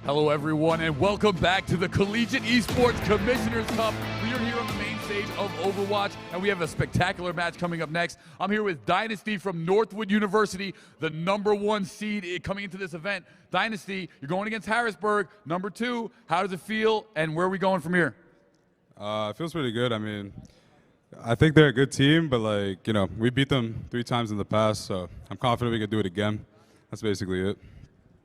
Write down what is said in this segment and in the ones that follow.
Hello, everyone, and welcome back to the Collegiate Esports Commissioners Cup. We are here on the main stage of Overwatch, and we have a spectacular match coming up next. I'm here with Dynasty from Northwood University, the #1 seed coming into this event. Dynasty, you're going against Harrisburg, #2. How does it feel, and where are we going from here? It feels pretty good. I mean, I think they're a good team, but we beat them 3 times in the past, so I'm confident we can do it again. That's basically it.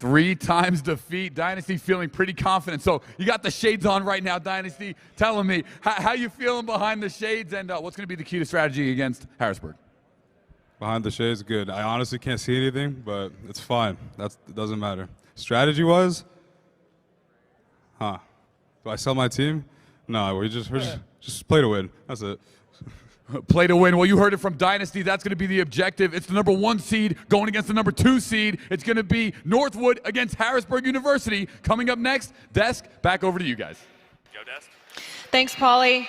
3 times defeat. Dynasty feeling pretty confident. So you got the shades on right now, Dynasty. Telling me how you feeling behind the shades, and what's going to be the key to strategy against Harrisburg? Behind the shades, good. I honestly can't see anything, but it's fine. It doesn't matter. Strategy-wise, do I sell my team? No, we're just play to win. That's it. Play to win. Well, you heard it from Dynasty. That's going to be the objective. It's the #1 seed going against the #2 seed. It's going to be Northwood against Harrisburg University. Coming up next, Desk, back over to you guys. Go, Desk. Thanks, Paulie.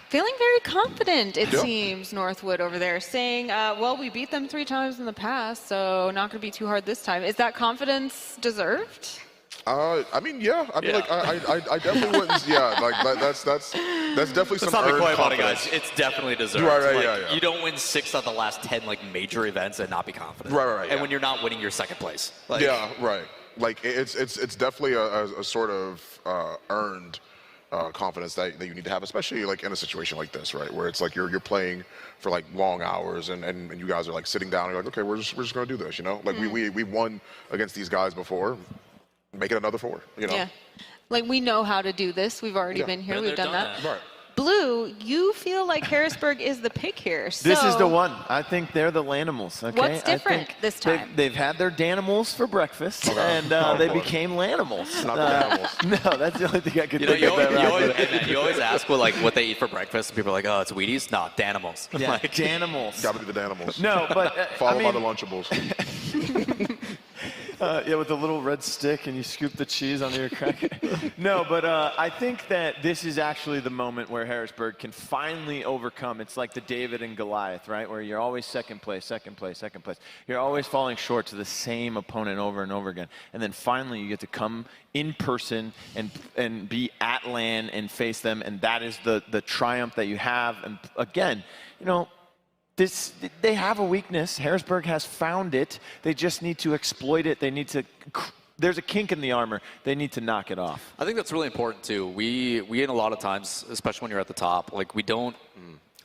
Feeling very confident, it seems, Northwood over there, saying, well, we beat them 3 times in the past, so not going to be too hard this time. Is that confidence deserved? I mean, yeah. I mean, I definitely wouldn't. Yeah, that's definitely some not earned coy about it, confidence. guys. It's definitely deserved. Right, like, yeah. You don't win 6 of the last 10 major events and not be confident. Right. And when you're not winning, you're second place. Yeah, right. Like it's definitely a sort of earned confidence that you need to have, especially in a situation like this, right, where it's like you're playing for long hours and you guys are sitting down and you're like, okay, we're just gonna do this, you know, we won against these guys before. Make it another 4, you know? Yeah. We know how to do this. We've already been here. We've done that. Right. Blue, you feel like Harrisburg is the pick here. So this is the one. I think they're the Lanimals. Okay? What's different this time? They've had their Danimals for breakfast, and they became Lanimals. Not the Danimals. No, that's the only thing I could think of. You always ask what they eat for breakfast, and people are like, oh, it's Wheaties? No, Danimals. Yeah, Danimals. Gotta be the Danimals. No, but Followed by the Lunchables. Yeah, with the little red stick and you scoop the cheese on your cracker. No, but I think that this is actually the moment where Harrisburg can finally overcome. It's like the David and Goliath, right? Where you're always second place. You're always falling short to the same opponent over and over again. And then finally you get to come in person and be at LAN and face them. And that is the triumph that you have. And again, you know, they have a weakness. Harrisburg has found it. They just need to exploit it. They need to. There's a kink in the armor. They need to knock it off. I think that's really important too. We in a lot of times, especially when you're at the top, we don't.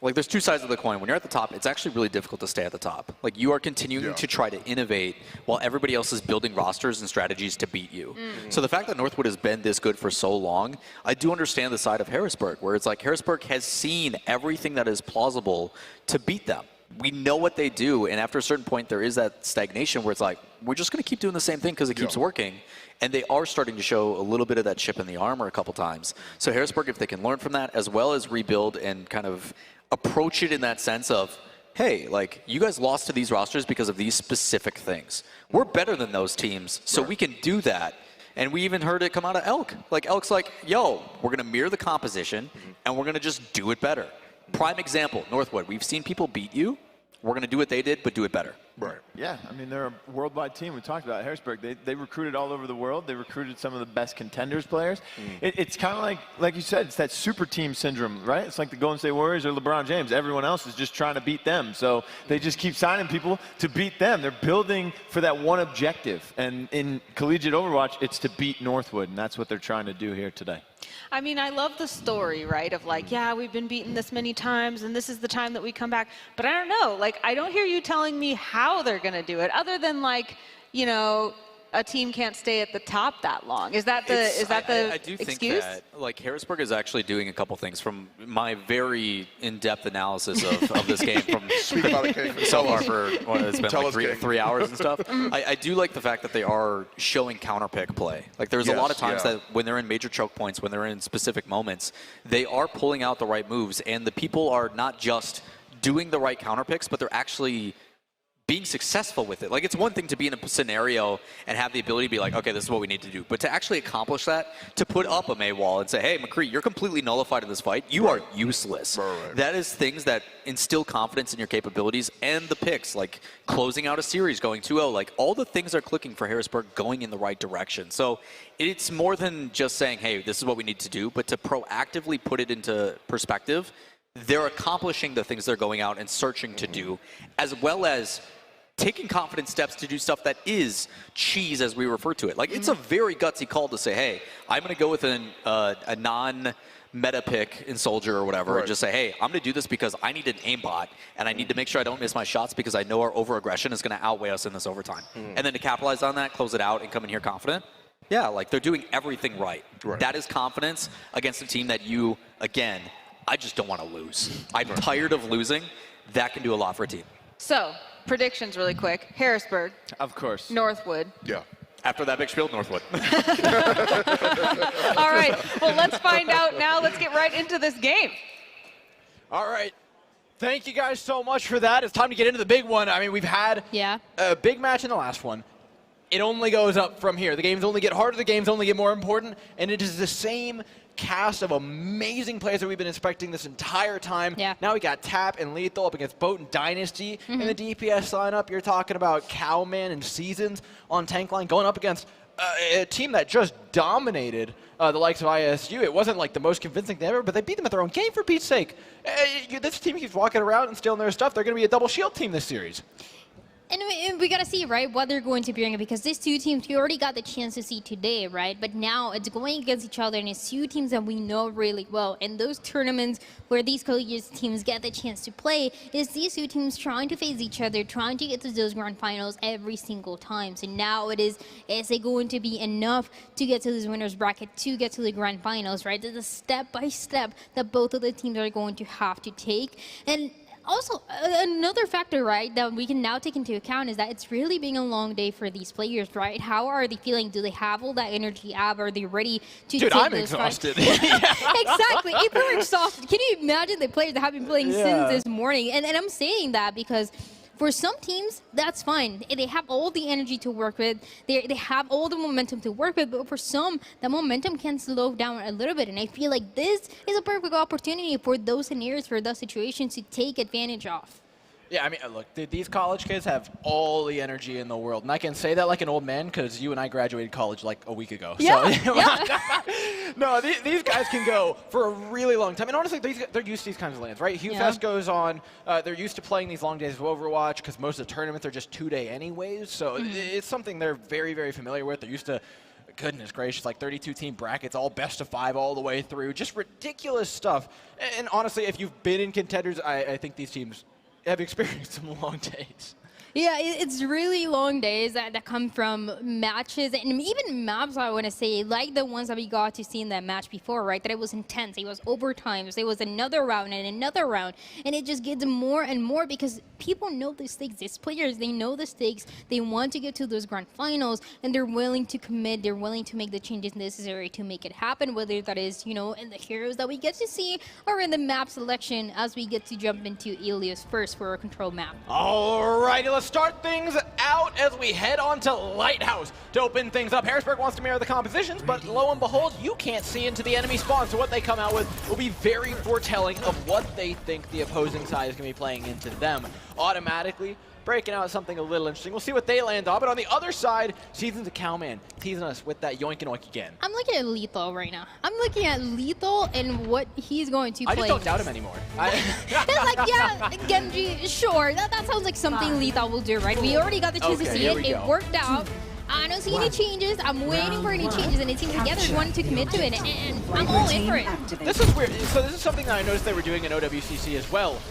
There's 2 sides of the coin. When you're at the top, it's actually really difficult to stay at the top. You are continuing to try to innovate while everybody else is building rosters and strategies to beat you. So the fact that Northwood has been this good for so long, I do understand the side of Harrisburg, where it's like Harrisburg has seen everything that is plausible to beat them. We know what they do, and after a certain point, there is that stagnation where it's like, we're just going to keep doing the same thing because it keeps working. And they are starting to show a little bit of that chip in the armor a couple times. So Harrisburg, if they can learn from that, as well as rebuild and kind of approach it in that sense of, hey, you guys lost to these rosters because of these specific things. We're better than those teams, so we can do that. And we even heard it come out of Elk. Elk's like, yo, we're going to mirror the composition, and we're going to just do it better. Prime example, Northwood. We've seen people beat you. We're going to do what they did, but do it better. Right. Yeah, I mean, they're a worldwide team. We talked about Harrisburg. They recruited all over the world. They recruited some of the best contenders players. It's kind of like you said, it's that super team syndrome, right? It's like the Golden State Warriors or LeBron James. Everyone else is just trying to beat them. So they just keep signing people to beat them. They're building for that one objective. And in collegiate Overwatch, it's to beat Northwood, and that's what they're trying to do here today. I mean, I love the story, right, of yeah, we've been beaten this many times, and this is the time that we come back. But I don't know. I don't hear you telling me how they're going to do it, other than, you know, a team can't stay at the top that long. Is that the I do excuse? think that Harrisburg is actually doing a couple things from my very in-depth analysis of this game from so far for it's been 3 hours and stuff. I do like the fact that they are showing counter-pick play. There's a lot of times that when they're in major choke points, when they're in specific moments, they are pulling out the right moves, and the people are not just doing the right counter picks, but they're actually being successful with it. Like, it's one thing to be in a scenario and have the ability to be like, okay, this is what we need to do. But to actually accomplish that, to put up a May wall and say, hey, McCree, you're completely nullified in this fight. You are useless. That is things that instill confidence in your capabilities, and the picks, like closing out a series, going 2-0, like all the things are clicking for Harrisburg going in the right direction. So it's more than just saying, hey, this is what we need to do, but to proactively put it into perspective. They're accomplishing the things they're going out and searching to do, as well as taking confident steps to do stuff that is cheese, as we refer to it. Like, it's a very gutsy call to say, hey, I'm going to go with a non-meta pick in Soldier or whatever, and just say, hey, I'm going to do this because I need an aimbot, and I need to make sure I don't miss my shots because I know our over-aggression is going to outweigh us in this overtime. And then to capitalize on that, close it out, and come in here confident. Yeah, like, they're doing everything right. That is confidence against a team that you, again, I just don't want to lose. I'm tired of losing. That can do a lot for a team. So, predictions really quick. Harrisburg. Of course. Northwood. Yeah. After that big spiel, Northwood. All right. Well, let's find out now. Let's get right into this game. All right. Thank you guys so much for that. It's time to get into the big one. I mean, we've had a big match in the last one. It only goes up from here. The games only get harder. The games only get more important. And it is the same cast of amazing players that we've been expecting this entire time. Now we got Tap and Lethal up against Boat and Dynasty in the DPS lineup. You're talking about Cowman and Seasons on tank line going up against a team that just dominated the likes of ISU. It wasn't like the most convincing thing ever, but they beat them at their own game, for Pete's sake. This team keeps walking around and stealing their stuff. They're going to be a double shield team this series. And we got to see, right, what they're going to bring, because these two teams, we already got the chance to see today, right? But now it's going against each other, and it's two teams that we know really well. And those tournaments where these collegiate teams get the chance to play is these two teams trying to face each other, trying to get to those grand finals every single time. So now is it going to be enough to get to this winner's bracket, to get to the grand finals, right? There's a step-by-step that both of the teams are going to have to take. And also, another factor, right, that we can now take into account is that it's really been a long day for these players, right? How are they feeling? Do they have all that energy? Are they ready to take I'm those exhausted. Exactly. If we're exhausted, can you imagine the players that have been playing since this morning? And I'm saying that because for some teams, that's fine. They have all the energy to work with. They have all the momentum to work with. But for some, the momentum can slow down a little bit. And I feel like this is a perfect opportunity for those scenarios, for those situations to take advantage of. Yeah, I mean, look, these college kids have all the energy in the world. And I can say that like an old man because you and I graduated college like a week ago. Yeah, so, No, these guys can go for a really long time. And honestly, they're used to these kinds of lands, right? Hugh Fest goes on. They're used to playing these long days of Overwatch because most of the tournaments are just 2-day anyways. So it's something they're very, very familiar with. They're used to, goodness gracious, like 32-team brackets, all best of 5 all the way through. Just ridiculous stuff. And honestly, if you've been in contenders, I think these teams have experienced some long days. Yeah, it's really long days that come from matches and even maps, I want to say, like the ones that we got to see in that match before, right? That it was intense. It was overtimes. It was another round and another round. And it just gets more and more because people know the stakes. These players, they know the stakes. They want to get to those grand finals, and they're willing to commit. They're willing to make the changes necessary to make it happen, whether that is, you know, in the heroes that we get to see or in the map selection as we get to jump into Ilios first for a control map. All right, let's start things out as we head on to Lighthouse to open things up. Harrisburg wants to mirror the compositions, but lo and behold, you can't see into the enemy spawn, so what they come out with will be very foretelling of what they think the opposing side is going to be playing into them. Automatically breaking out something a little interesting. We'll see what they land on, but on the other side, Seasons of Cowman teasing us with that yoink and oink again. I'm looking at Lethal right now. I'm looking at Lethal and what he's going to play. I just don't doubt him anymore. It's like, yeah, Genji, sure. That sounds like something Lethal will do, right? We already got the chance to see it. It worked out. I don't see any changes. I'm waiting for any changes, and it seems like they're wanting to commit to it, and I'm all in for it. This is weird. So this is something that I noticed they were doing in OWCC as well.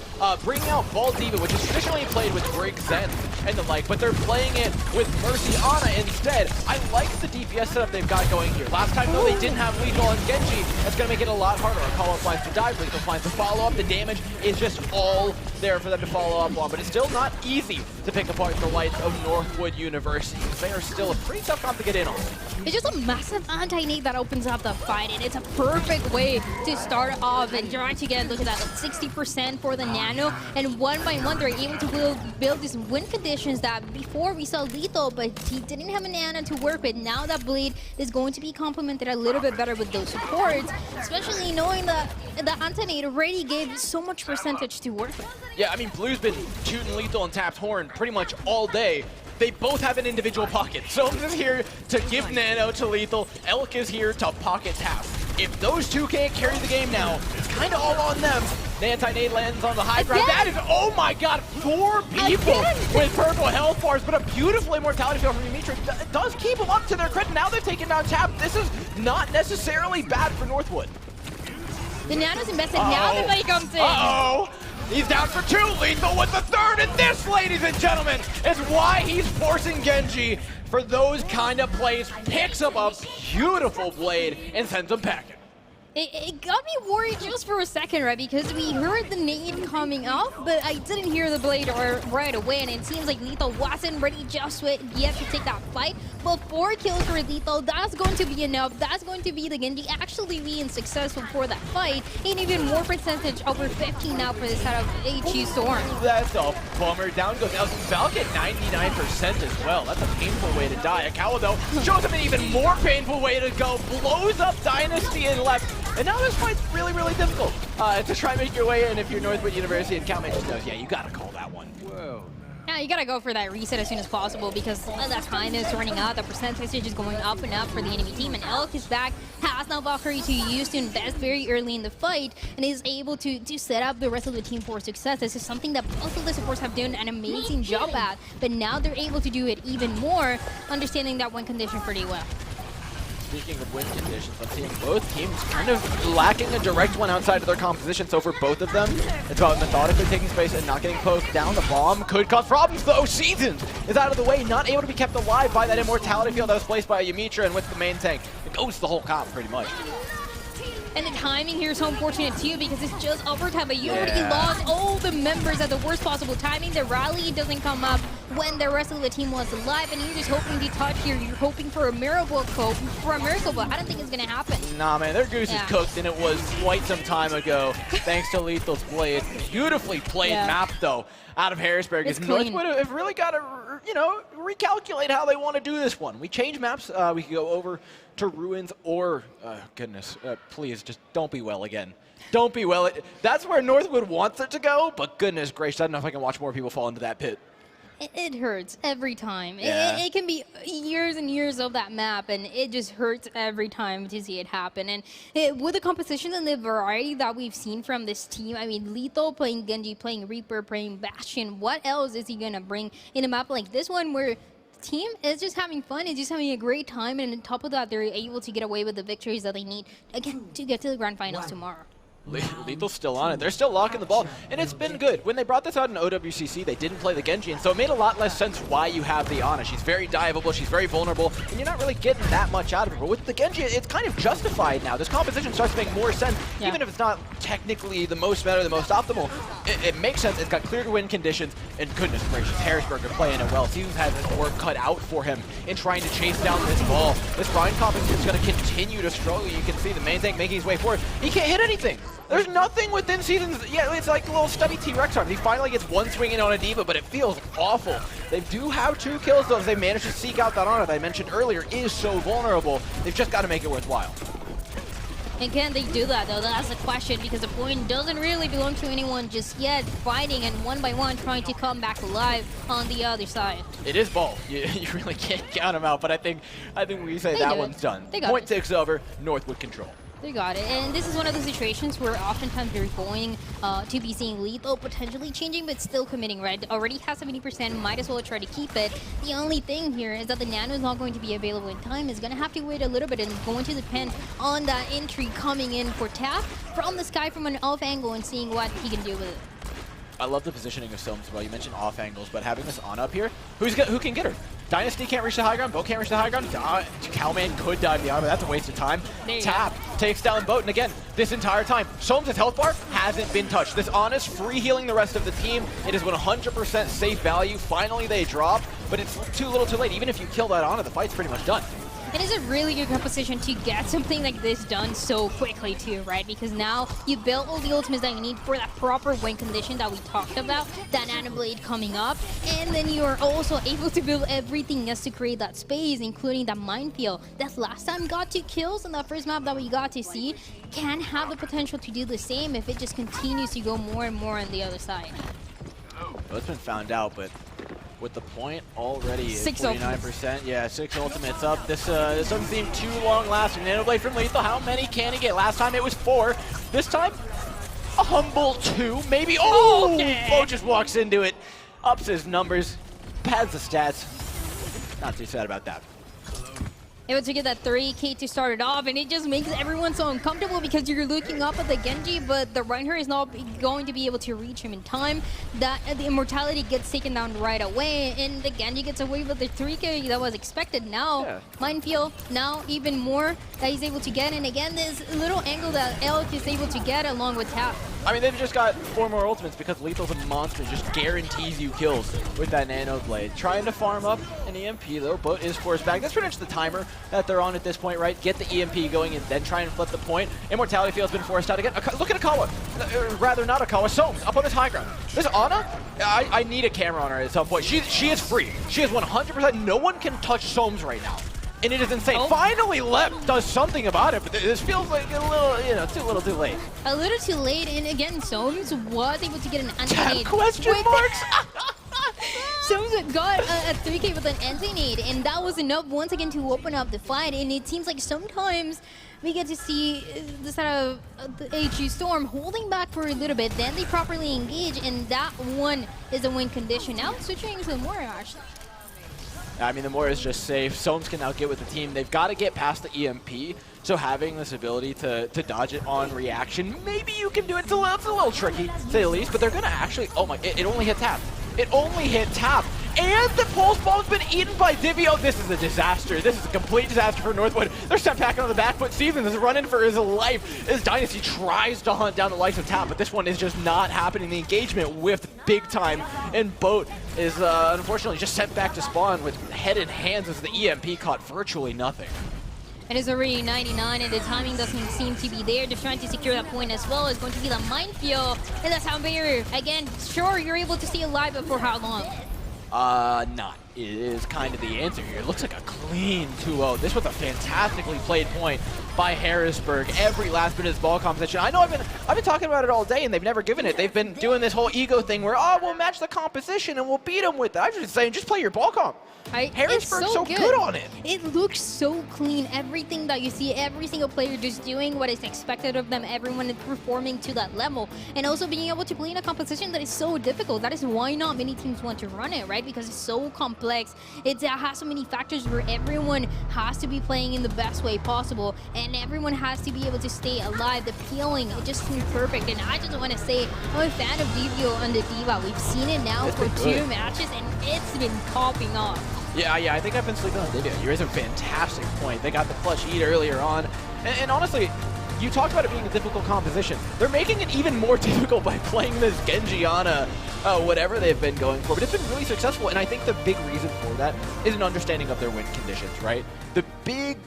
Bringing out Ball Diva, which is traditionally played with Brig Zen and the like, but they're playing it with Mercy Ana instead. I like the DPS setup they've got going here. Last time, though, they didn't have Lethal on Genji. That's going to make it a lot harder. Call up finds the dive, Lethal finds the follow-up. The damage is just all there for them to follow up on, but it's still not easy to pick apart the lights of Northwood University. They are still a pretty tough comp to get in on. It's just a massive anti-nade that opens up the fight, and it's a perfect way to start off and try to get, look at that, 60% for the Nano, and one by one they're able to build these win conditions that before we saw Lethal, but he didn't have a Nano to work with. Now that Blade is going to be complemented a little bit better with those supports, especially knowing that the anti-nade already gave so much percentage to work with. Yeah, I mean, Blue's been shooting Lethal and Tapped Horn pretty much all day. They both have an individual pocket. Soms is here to give Nano to Lethal. Elk is here to pocket Tap. If those two can't carry the game now, it's kind of all on them. The anti-nade lands on the high ground. That is, oh my god, 4 people with purple health bars, but a beautiful immortality field from Dimitri does keep them up to their credit. Now they've taken down Tap. This is not necessarily bad for Northwood. The Nano's invested. Now everybody comes in. Uh-oh. He's down for 2, Lethal with the 3rd, and this, ladies and gentlemen, is why he's forcing Genji for those kind of plays. Picks up a beautiful blade and sends him packing. It got me worried just for a second, right? Because we heard the nade coming off, but I didn't hear the blade right away, and it seems like Lethal wasn't ready just yet to take that fight. But 4 kills for Lethal, that's going to be enough. That's going to be the Genji actually being successful for that fight, and even more percentage, over 15 now for this side of HU Storm. That's a bummer. Down goes Valk at 99% as well. That's a painful way to die. Akawa, though, shows him an even more painful way to go. Blows up Dynasty and left. And now this fight's really, really difficult to try and make your way in if you're Northwood University, and Calmate just knows, yeah, you gotta call that one. Whoa. Yeah, you gotta go for that reset as soon as possible because that time is running out. The percentage is going up and up for the enemy team, and Elk is back, has now Valkyrie to use to invest very early in the fight, and is able to set up the rest of the team for success. This is something that both of the supports have done an amazing job at, but now they're able to do it even more, understanding that win condition pretty well. Speaking of win conditions, I'm seeing both teams kind of lacking a direct one outside of their composition. So for both of them, it's about methodically taking space and not getting poked down. The bomb could cause problems, though. Seasons is out of the way, not able to be kept alive by that immortality field that was placed by Yamitra, and with the main tank, it goes the whole comp pretty much. And the timing here is so unfortunate too because it's just overtime, but you already lost all the members at the worst possible timing. The rally doesn't come up when the rest of the team was alive, and you're just hoping to touch here. You're hoping for a miracle, but I don't think it's gonna happen. Nah, man, their goose is cooked, and it was quite some time ago, thanks to Lethal's blade. Beautifully played map, though, out of Harrisburg. Is Northwood have really got to, you know, recalculate how they want to do this one. We change maps. We could go over to Ruins or, goodness, please, just don't be well again. Don't be well. That's where Northwood wants it to go, but goodness gracious, I don't know if I can watch more people fall into that pit. It hurts every time. It can be years and years of that map, and it just hurts every time to see it happen. And with the composition and the variety that we've seen from this team, I mean, Lethal playing Genji, playing Reaper, playing Bastion, what else is he going to bring in a map like this one where the team is just having fun, is just having a great time, and on top of that, they're able to get away with the victories that they need, again, to get to the grand finals tomorrow. Lethal's still on it. They're still locking the ball, and it's been good. When they brought this out in OWCC, they didn't play the Genji, and so it made a lot less sense why you have the Ana. She's very diveable, she's very vulnerable, and you're not really getting that much out of her. But with the Genji, it's kind of justified now. This composition starts to make more sense, even if it's not technically the most meta, the most optimal. It makes sense. It's got clear to win conditions, and goodness gracious, Harrisburg are playing it well. Seasons has his work cut out for him in trying to chase down this ball. This Brian composition is going to continue to struggle. You can see the main tank making his way forward. He can't hit anything. There's nothing within Seasons. Yeah, it's like a little stubby T-Rex arm. He finally gets one swing in on a Diva, but it feels awful. They do have 2 kills, though, as they managed to seek out that Ana that I mentioned earlier is so vulnerable. They've just got to make it worthwhile. And can they do that, though? That's the question, because the point doesn't really belong to anyone just yet, fighting and one by one trying to come back alive on the other side. It is ball. You really can't count them out, but I think we say that one's done. Point takes over, Northwood control. They got it, and this is one of the situations where oftentimes they're going to be seeing Lethal potentially changing, but still committing, right? Already has 70%, might as well try to keep it. The only thing here is that the Nano is not going to be available in time. Is going to have to wait a little bit, and it's going to depend on that entry coming in for Tap from the sky from an off angle and seeing what he can do with it. I love the positioning of Soms as well. You mentioned off angles, but having this on up here, who can get her? Dynasty can't reach the high ground, Boat can't reach the high ground. Cowman could dive the armor, that's a waste of time. Tap takes down Boat, and again, this entire time, Soames' health bar hasn't been touched. This Honest free healing the rest of the team. It is 100% safe value. Finally they drop, but it's too little too late. Even if you kill that Ana, the fight's pretty much done. It is a really good composition to get something like this done so quickly too, right? Because now you built all the ultimates that you need for that proper win condition that we talked about, that Nano Blade coming up, and then you are also able to build everything else to create that space, including that minefield that last time got 2 kills in that first map that we got to see. Can have the potential to do the same if it just continues to go more and more on the other side. Well, it's been found out, but with the point already at 6 49%. ultimates. Yeah, 6 ultimates up. This doesn't seem too long lasting. Nano Blade from Lethal, how many can he get? Last time it was 4. This time, a humble 2, maybe. Oh! Okay. Bo just walks into it, ups his numbers, pads the stats. Not too sad about that. Able to get that 3K to start it off, and it just makes everyone so uncomfortable because you're looking up at the Genji, but the Reinhardt is not going to be able to reach him in time. That the immortality gets taken down right away, and the Genji gets away with the 3K that was expected. Now, minefield, now even more that he's able to get, and again, this little angle that Elk is able to get along with Tap. I mean, they've just got 4 more ultimates because Lethal's a monster, just guarantees you kills with that Nano Blade. Trying to farm up an EMP though, Boat is forced back. That's pretty much the timer that they're on at this point, right? Get the EMP going and then try and flip the point. Immortality Field's been forced out again. Look at Akawa, rather not Akawa, Soames up on his high ground. This Ana, I need a camera on her at some point. She is free. She is 100%, no one can touch Soames right now. And it is insane. Finally, Lep does something about it, but this feels like a little, you know, too late. A little too late, and again, Soames was able to get an anti-nade. Question marks? Soames got a 3K with an anti-nade, and that was enough once again to open up the fight. And it seems like sometimes we get to see the sort of the HG Storm holding back for a little bit, then they properly engage, and that one is a win condition. Now switching to the Moira, actually. I mean, the Moira is just safe. Soames can now get with the team. They've got to get past the EMP, so having this ability to dodge it on reaction, maybe you can do it. It's a little tricky, to say the least, but they're going to actually, oh my, it only hit Tap. It only hit Tap. And the pulse bomb's been eaten by Divio. This is a disaster. This is a complete disaster for Northwood. They're sent packing on the back foot. Stevens is running for his life. As Dynasty tries to hunt down the life of Tap, but this one is just not happening. The engagement whiffed big time, and Boat is unfortunately just sent back to spawn with head and hands as the EMP caught virtually nothing. It is already 99, and the timing doesn't seem to be there. They're trying to secure that point as well. It's going to be the minefield, and that's how barrier. Again, sure, you're able to stay alive, but for how long? Not. It is kind of the answer here. It looks like a clean 2-0. This was a fantastically played point by Harrisburg. Every last bit of this ball composition. I know I've been talking about it all day, and they've never given it. They've been doing this whole ego thing where, oh, we'll match the composition and we'll beat them with it. I'm just saying, just play your ball comp. Harrisburg's so good on it. It looks so clean. Everything that you see, every single player just doing what is expected of them. Everyone is performing to that level. And also being able to play in a composition that is so difficult. That is why not many teams want to run it, right? Because it's so complex. It has so many factors where everyone has to be playing in the best way possible. And everyone has to be able to stay alive. The peeling, it just seems perfect. And I just want to say, I'm a fan of Divio on the Diva. We've seen it now for 2 matches, and it's been popping off. Yeah, I think I've been sleeping on Divio. You raise a fantastic point. They got the clutch eat earlier on. And honestly, you talked about it being a difficult composition. They're making it even more difficult by playing this Genji Ana, whatever they've been going for. But it's been really successful, and I think the big reason for that is an understanding of their win conditions, right? The big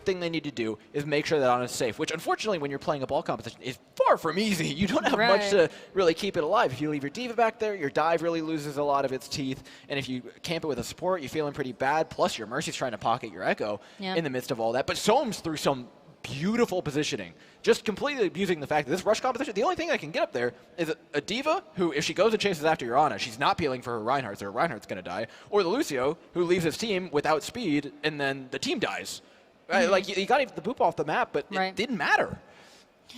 thing they need to do is make sure that Ana's safe, which unfortunately when you're playing a ball competition is far from easy. You don't have much to really keep it alive. If you leave your Diva back there, your dive really loses a lot of its teeth, and if you camp it with a support, you're feeling pretty bad, plus your Mercy's trying to pocket your Echo in the midst of all that. But Soames through some beautiful positioning, just completely abusing the fact that this rush competition, the only thing that can get up there is a Diva who, if she goes and chases after your Ana, she's not peeling for her Reinhardt, so her Reinhardt's going to die, or the Lucio, who leaves his team without speed, and then the team dies. Right? Like, you got the boop off the map, but it didn't matter.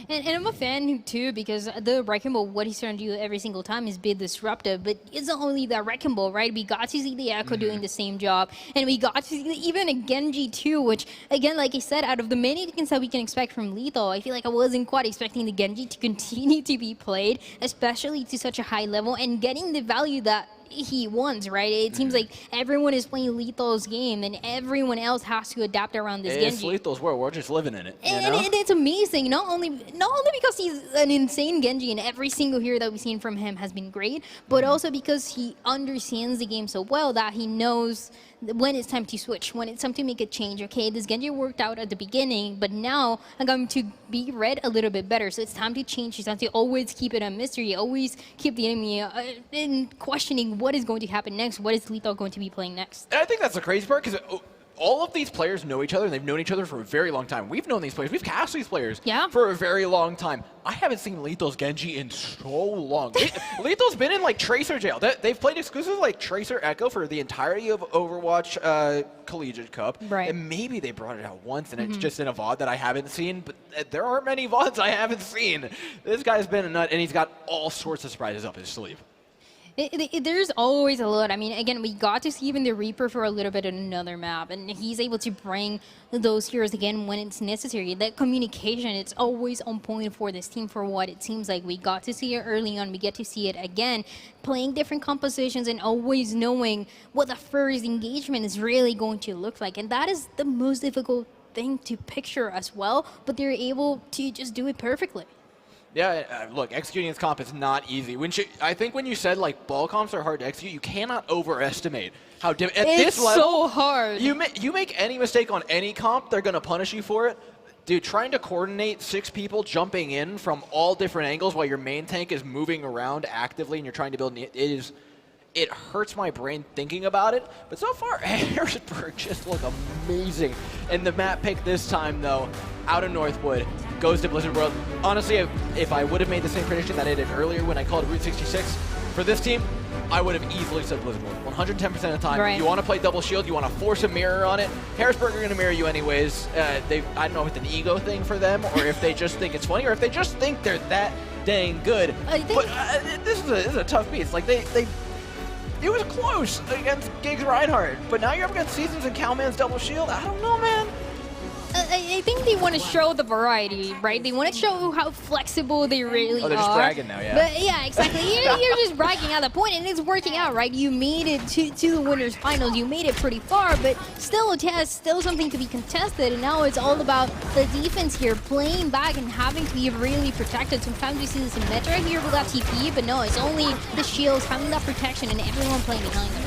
And I'm a fan too, because the Wrecking Ball, what he's trying to do every single time is be disruptive, but it's not only the Wrecking Ball, right? We got to see the Echo doing the same job, and we got to see even a Genji too, which, again, like I said, out of the many things that we can expect from Lethal, I feel like I wasn't quite expecting the Genji to continue to be played, especially to such a high level, and getting the value that he wants, right? It seems like everyone is playing Lethal's game, and everyone else has to adapt around this It's Genji. Lethal's world. We're just living in it. And it's amazing. Not only because he's an insane Genji and every single hero that we've seen from him has been great, but also because he understands the game so well that he knows when it's time to switch, when it's time to make a change. Okay, this Genji worked out at the beginning, but now I'm going to be read a little bit better. So it's time to change. It's time to always keep it a mystery, always keep the enemy in questioning what is going to happen next, what is Lethal going to be playing next. And I think that's the crazy part, because all of these players know each other, and they've known each other for a very long time. We've known these players. We've cast these players for a very long time. I haven't seen Lethal's Genji in so long. Lethal's been in, like, Tracer jail. They've played exclusively, like, Tracer Echo for the entirety of Overwatch Collegiate Cup. Right. And maybe they brought it out once, and it's just in a VOD that I haven't seen. But there aren't many VODs I haven't seen. This guy's been a nut, and he's got all sorts of surprises up his sleeve. There's always a lot. I mean, again, we got to see even the Reaper for a little bit on another map, and he's able to bring those heroes again when it's necessary. That communication, it's always on point for this team for what it seems like. We got to see it early on. We get to see it again, playing different compositions and always knowing what the first engagement is really going to look like. And that is the most difficult thing to picture as well, but they're able to just do it perfectly. Yeah, look, executing this comp is not easy. I think when you said, like, ball comps are hard to execute, you cannot overestimate how difficult. At this level, so hard. You make any mistake on any comp, they're going to punish you for it. Dude, trying to coordinate 6 people jumping in from all different angles while your main tank is moving around actively and you're trying to build, it hurts my brain thinking about it. But so far, Harrisburg just look amazing. And the map pick this time, though, out of Northwood, goes to Blizzard World. Honestly, if I would have made the same prediction that I did earlier when I called Route 66 for this team, I would have easily said Blizzard World. 110% of the time. Right. You want to play double shield, you want to force a mirror on it. Harrisburg are going to mirror you anyways. I don't know if it's an ego thing for them, or if they just think it's funny, or if they just think they're that dang good. But this is a tough piece. Like, it was close against Giggs Reinhardt, but now you're up against Seasons and Cowman's double shield. I don't know, man. I think they want to show the variety, right? They want to show how flexible they really are. Oh, they're just bragging now, yeah. But yeah, exactly. You're just bragging at the point, and it's working out, right? You made it to the winners finals. You made it pretty far, but still a test, still something to be contested. And now it's all about the defense here, playing back and having to be really protected. Sometimes we see this in Metro here without TP, but no, it's only the shields having that protection and everyone playing behind them.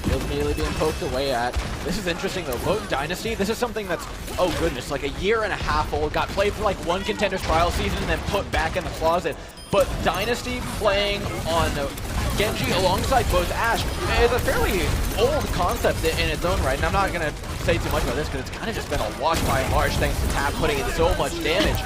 Shield immediately being poked away at. This is interesting though. Vote Dynasty, this is something that's, oh goodness, like a year and a half old. Got played for like one Contenders trial season and then put back in the closet. But Dynasty playing on Genji alongside both Ashe is a fairly old concept in its own right. And I'm not going to say too much about this because it's kind of just been a wash by and large thanks to Tap putting in so much damage.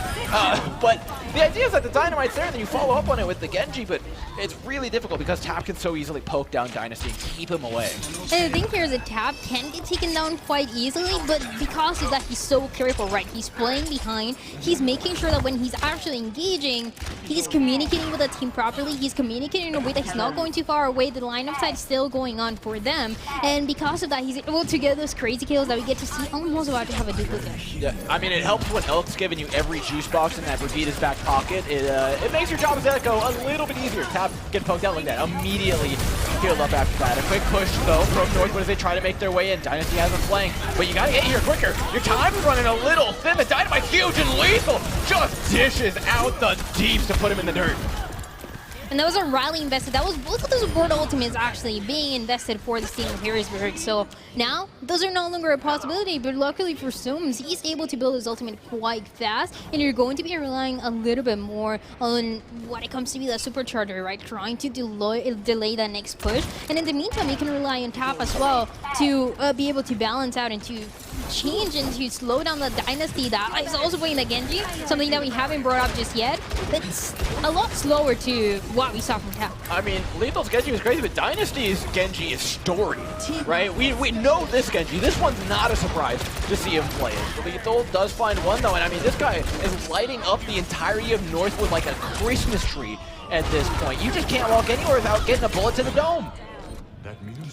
But the idea is that the Dynamite's there and then you follow up on it with the Genji, but it's really difficult because Tap can so easily poke down Dynasty and keep him away. And the thing here is that Tap can get taken down quite easily, but because of that, he's so careful, right? He's playing behind. He's making sure that when he's actually engaging, he's communicating with the team properly. He's communicating in a way that he's not going too far away. The line of sight is still going on for them. And because of that, he's able to get those crazy kills that we get to see. Almost about to have a duplicate. Yeah, I mean, it helps when Elk's giving you every juice box in that Brigida's back pocket. It makes your job as Echo a little bit easier. Tap get poked out like that. Immediately healed up after that. A quick push, though, from Northwood as they try to make their way in. Dynasty has them flank, but you gotta get here quicker. Your time's running a little thin. The Dynamite's huge and lethal. Just dishes out the deeps to put him in the dirt. And that was a rally invested. That was both of those board ultimates actually being invested for the team of Harrisburg. So now those are no longer a possibility, but luckily for Sooms, he's able to build his ultimate quite fast, and you're going to be relying a little bit more on what it comes to be the supercharger, right? Trying to delay that next push. And in the meantime, you can rely on Tap as well to be able to balance out and to change and to slow down the Dynasty that is also playing the Genji, something that we haven't brought up just yet. That's a lot slower to what we saw from Tap. I mean, Lethal's Genji was crazy, but Dynasty's Genji is storied, right? We know this Genji. This one's not a surprise to see him play it. Lethal does find one, though, and I mean, this guy is lighting up the entirety of Northwood like a Christmas tree at this point. You just can't walk anywhere without getting a bullet to the dome.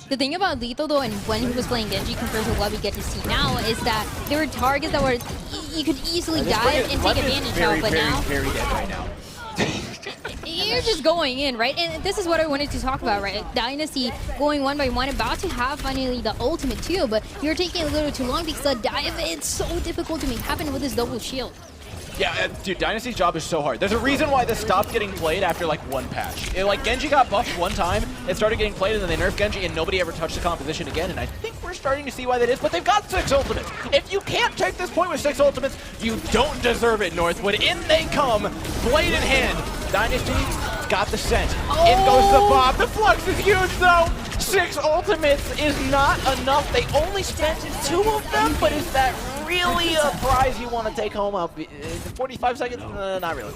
The thing about Lethal, though, and when he was playing Genji compared to what we get to see now, is that there were targets that were you could easily dive and take advantage of, but now... very dead right now. you're just going in, right? And this is what I wanted to talk about, right? Dynasty going one by one, about to have finally the ultimate too, but you're taking a little too long because the dive, it's so difficult to make happen with this double shield. Yeah, dude, Dynasty's job is so hard. There's a reason why this stopped getting played after like one patch. Like Genji got buffed one time, it started getting played, and then they nerfed Genji, and nobody ever touched the composition again. And I think we're starting to see why that is. But they've got 6 ultimates. If you can't take this point with 6 ultimates, you don't deserve it, Northwood. In they come, blade in hand. Dynasty's got the scent. In goes the bomb. The flux is huge though. 6 ultimates is not enough. They only spent 2 of them, but is that really a prize you want to take home up? 45 seconds? Not really.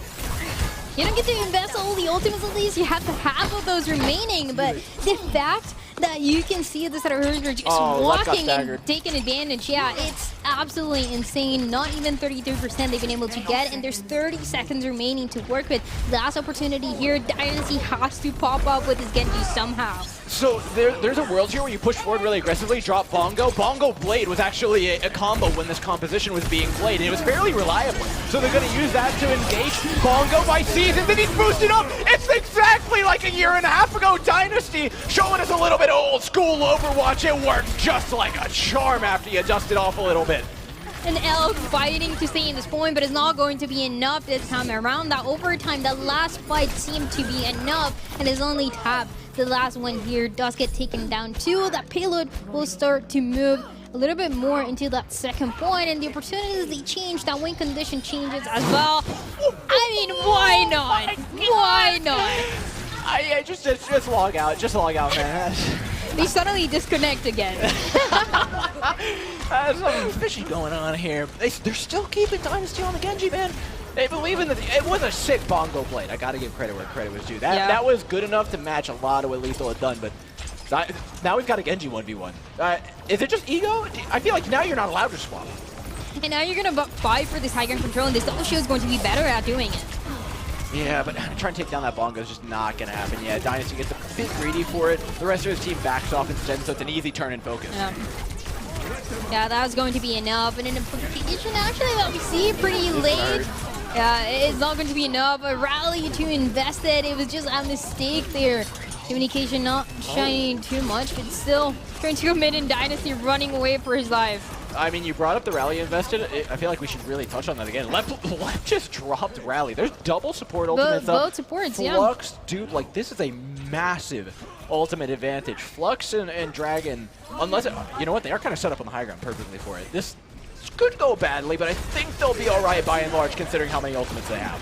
You don't get to invest all the ultimates at least. You have to have all those remaining, but the fact that you can see this at Harrisburg just walking and taking advantage, yeah, it's absolutely insane. Not even 33% they've been able to get, and there's 30 seconds remaining to work with. Last opportunity here, Dynasty has to pop up with his Genji somehow. So there's a world here where you push forward really aggressively, drop Bongo. Bongo Blade was actually a combo when this composition was being played, and it was fairly reliable. So they're going to use that to engage Bongo by season, then he's boosted up. It's exactly like a year and a half ago. Dynasty showing us a little bit old school Overwatch. It works just like a charm after you dust it off a little bit. And Elk fighting to stay in this point, but it's not going to be enough this time around. That overtime, that last fight seemed to be enough, and is only tapped. The last one here does get taken down too. That payload will start to move a little bit more into that second point, and the opportunities, they change. That win condition changes as well. I mean, why not? Why not? I just log out. Just log out, man. They suddenly disconnect again. Something fishy going on here. They're still keeping Dynasty on the Genji, man. They believe in it was a sick Bongo Blade. I gotta give credit where credit was due. That was good enough to match a lot of what Lethal had done, but now we've got a Genji 1v1. Is it just ego? I feel like now you're not allowed to swap. And now you're gonna fight for this high ground control, and this double shield is going to be better at doing it. Yeah, but trying to take down that Bongo is just not going to happen. Yeah, Dynasty gets a bit greedy for it. The rest of his team backs off instead, so it's an easy turn and focus. Yeah, that was going to be enough. And an implication actually that we see pretty late. Yeah, it's not going to be enough. A rally to invest it. It was just a mistake there. Communication not shining too much, but still trying to commit in Dynasty, running away for his life. I mean, you brought up the rally invested. I feel like we should really touch on that again. Left just dropped rally. There's double support ultimates up. Both supports, Flux, dude, like this is a massive ultimate advantage. Flux and Dragon, unless, you know what, they are kind of set up on the high ground perfectly for it. This could go badly, but I think they'll be all right by and large considering how many ultimates they have.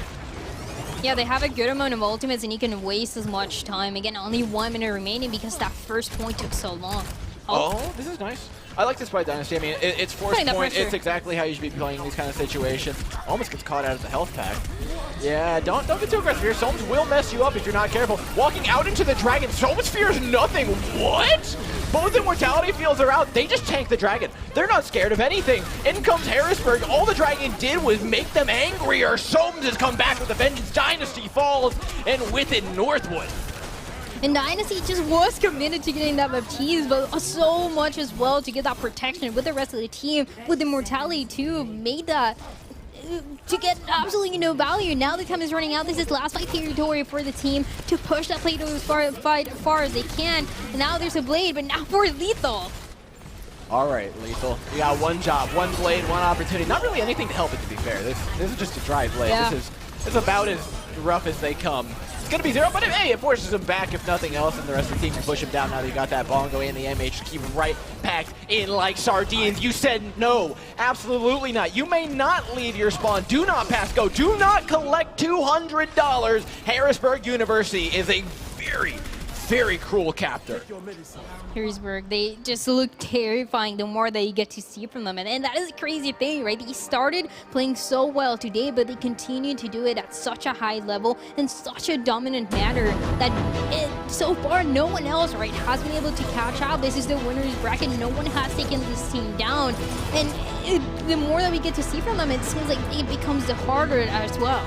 Yeah, they have a good amount of ultimates, and you can waste as much time. Again, only 1 minute remaining because that first point took so long. Oh, this is nice. I like this by Dynasty. I mean, it's force point. It's exactly how you should be playing these kind of situations. Almost gets caught out of the health pack. Yeah, don't get too aggressive here. Somes will mess you up if you're not careful. Walking out into the Dragon. Somes fears nothing. What? Both immortality fields are out. They just tank the Dragon. They're not scared of anything. In comes Harrisburg. All the Dragon did was make them angrier. Somes has come back with a vengeance. Dynasty falls, and with it, Northwood. And Dynasty just was committed to getting that Baptiste, but so much as well to get that protection with the rest of the team, with Immortality too, made that to get absolutely no value. Now the time is running out. This is last fight territory for the team to push that play to as far as they can. And now there's a Blade, but now for Lethal. All right, Lethal. You got one job, one Blade, one opportunity. Not really anything to help it, to be fair. This is just a dry Blade. Yeah. This is about as rough as they come. It's going to be 0, but hey, it forces him back if nothing else, and the rest of the team can push him down now that you got that Bongo and the MH. Just keep him right packed in like sardines. You said no. Absolutely not. You may not leave your spawn. Do not pass go. Do not collect $200. Harrisburg University is a very, very cruel captor. Harrisburg, they just look terrifying the more that you get to see from them. And that is a crazy thing, right? They started playing so well today, but they continue to do it at such a high level in such a dominant manner that so far no one else, right, has been able to catch up. This is the winner's bracket. No one has taken this team down. And the more that we get to see from them, it seems like it becomes the harder as well.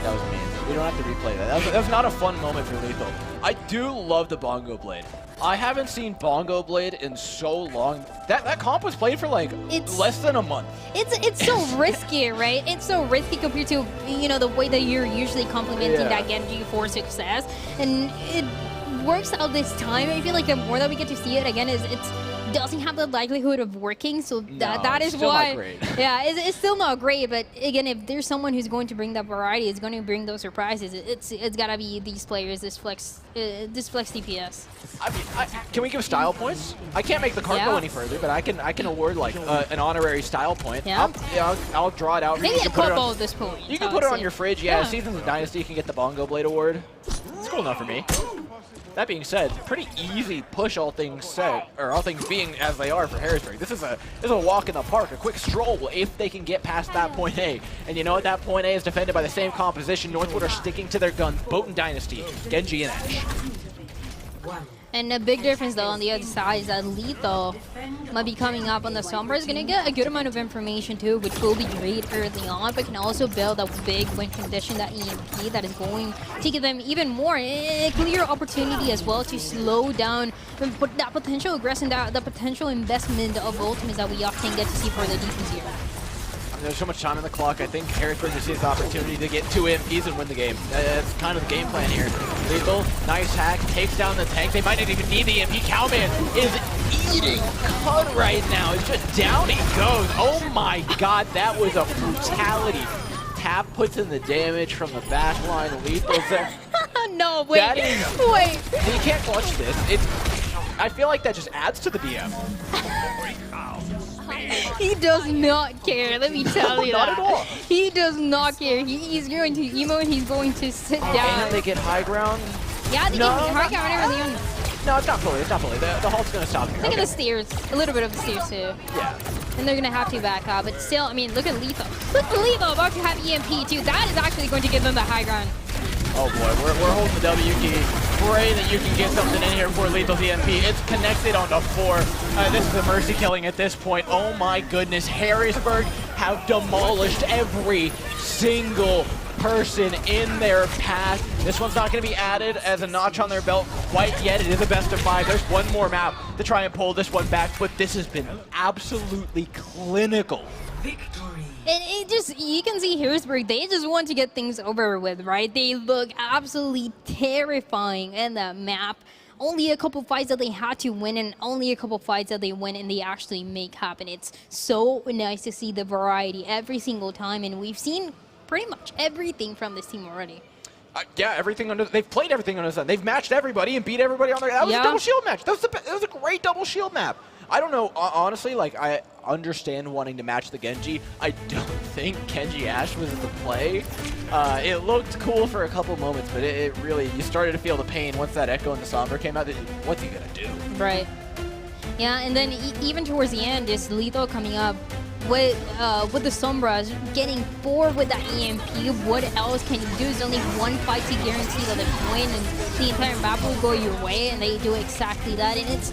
That was amazing. We don't have to replay that. That was not a fun moment for Lethal. I do love the Bongo Blade. I haven't seen Bongo Blade in so long. That comp was played for like less than a month. It's so risky, right? It's so risky compared to, you know, the way that you're usually complementing that Genji for success. And it works out this time. I feel like the more that we get to see it again, it doesn't have the likelihood of working. So that is why. Not great. Yeah, it's still not great. But again, if there's someone who's going to bring that variety, it's going to bring those surprises. It's gotta be these players, this flex DPS. I mean, can we give style points? I can't make the card go any further, but I can award like an honorary style point. Yeah. I'll draw it out. Maybe a couple at this point. You can put it on your fridge. Yeah, Seasons of Dynasty can get the Bongo Blade award. It's cool enough for me. That being said, pretty easy push, all things said, or all things being as they are for Harrisburg. This is a walk in the park, a quick stroll if they can get past that point A. And you know what? That point A is defended by the same composition. Northwood are sticking to their guns. Boat and Dynasty, Genji and Ash. And a big difference, though, on the other side is that Lethal might be coming up on the Sombra. Is going to get a good amount of information, too, which will be great early on, but can also build a big win condition, that EMP, that is going to give them even more a clear opportunity as well to slow down that potential aggression, the potential investment of ultimates that we often get to see for the defense here. There's so much time on the clock. I think Harrisburg just sees the opportunity to get 2 EMPs and win the game. That's kind of the game plan here. Lethal, nice hack, takes down the tank. They might not even need the EMP. Cowman is eating cut right now. It's just down he goes. Oh my god, that was a brutality. Tap puts in the damage from the back line. Lethal's there. No, wait. Wait. You can't clutch this. I feel like that just adds to the BM. He does not care, let me tell you not that. At all. He does not care. He's going to emo and he's going to sit down. And they get high ground. Yeah, they get high ground early on. No, it's not fully. It's not fully. The halt's going to stop here. Look at the stairs. A little bit of the stairs, too. Yeah. And they're going to have to back up. But still, I mean, look at Lethal. Look at Lethal about to have EMP, too. That is actually going to give them the high ground. Oh boy, we're holding the W key. Pray that you can get something in here for Lethal's EMP. It's connected onto 4. This is a mercy killing at this point. Oh my goodness, Harrisburg have demolished every single person in their path. This one's not going to be added as a notch on their belt quite yet. It is a best of 5. There's one more map to try and pull this one back, but this has been absolutely clinical. Victory. And you can see Harrisburg, they just want to get things over with, right? They look absolutely terrifying in that map. Only a couple fights that they had to win, and only a couple fights that they win and they actually make happen. It's so nice to see the variety every single time, and we've seen pretty much everything from this team already. Yeah, everything they've played everything under the sun. They've matched everybody and beat everybody on their. That was a double shield match. That was a great double shield map. I don't know, honestly, like, I understand wanting to match the Genji. I don't think Genji Ash was the play. It looked cool for a couple moments, but it really, you started to feel the pain once that Echo and the Sombra came out. What's he gonna do? Right. Yeah, and then even towards the end, just Lethal coming up with the Sombras, getting 4 with that EMP. What else can you do? There's only one fight to guarantee that they win, and the entire map will go your way, and they do exactly that. And it's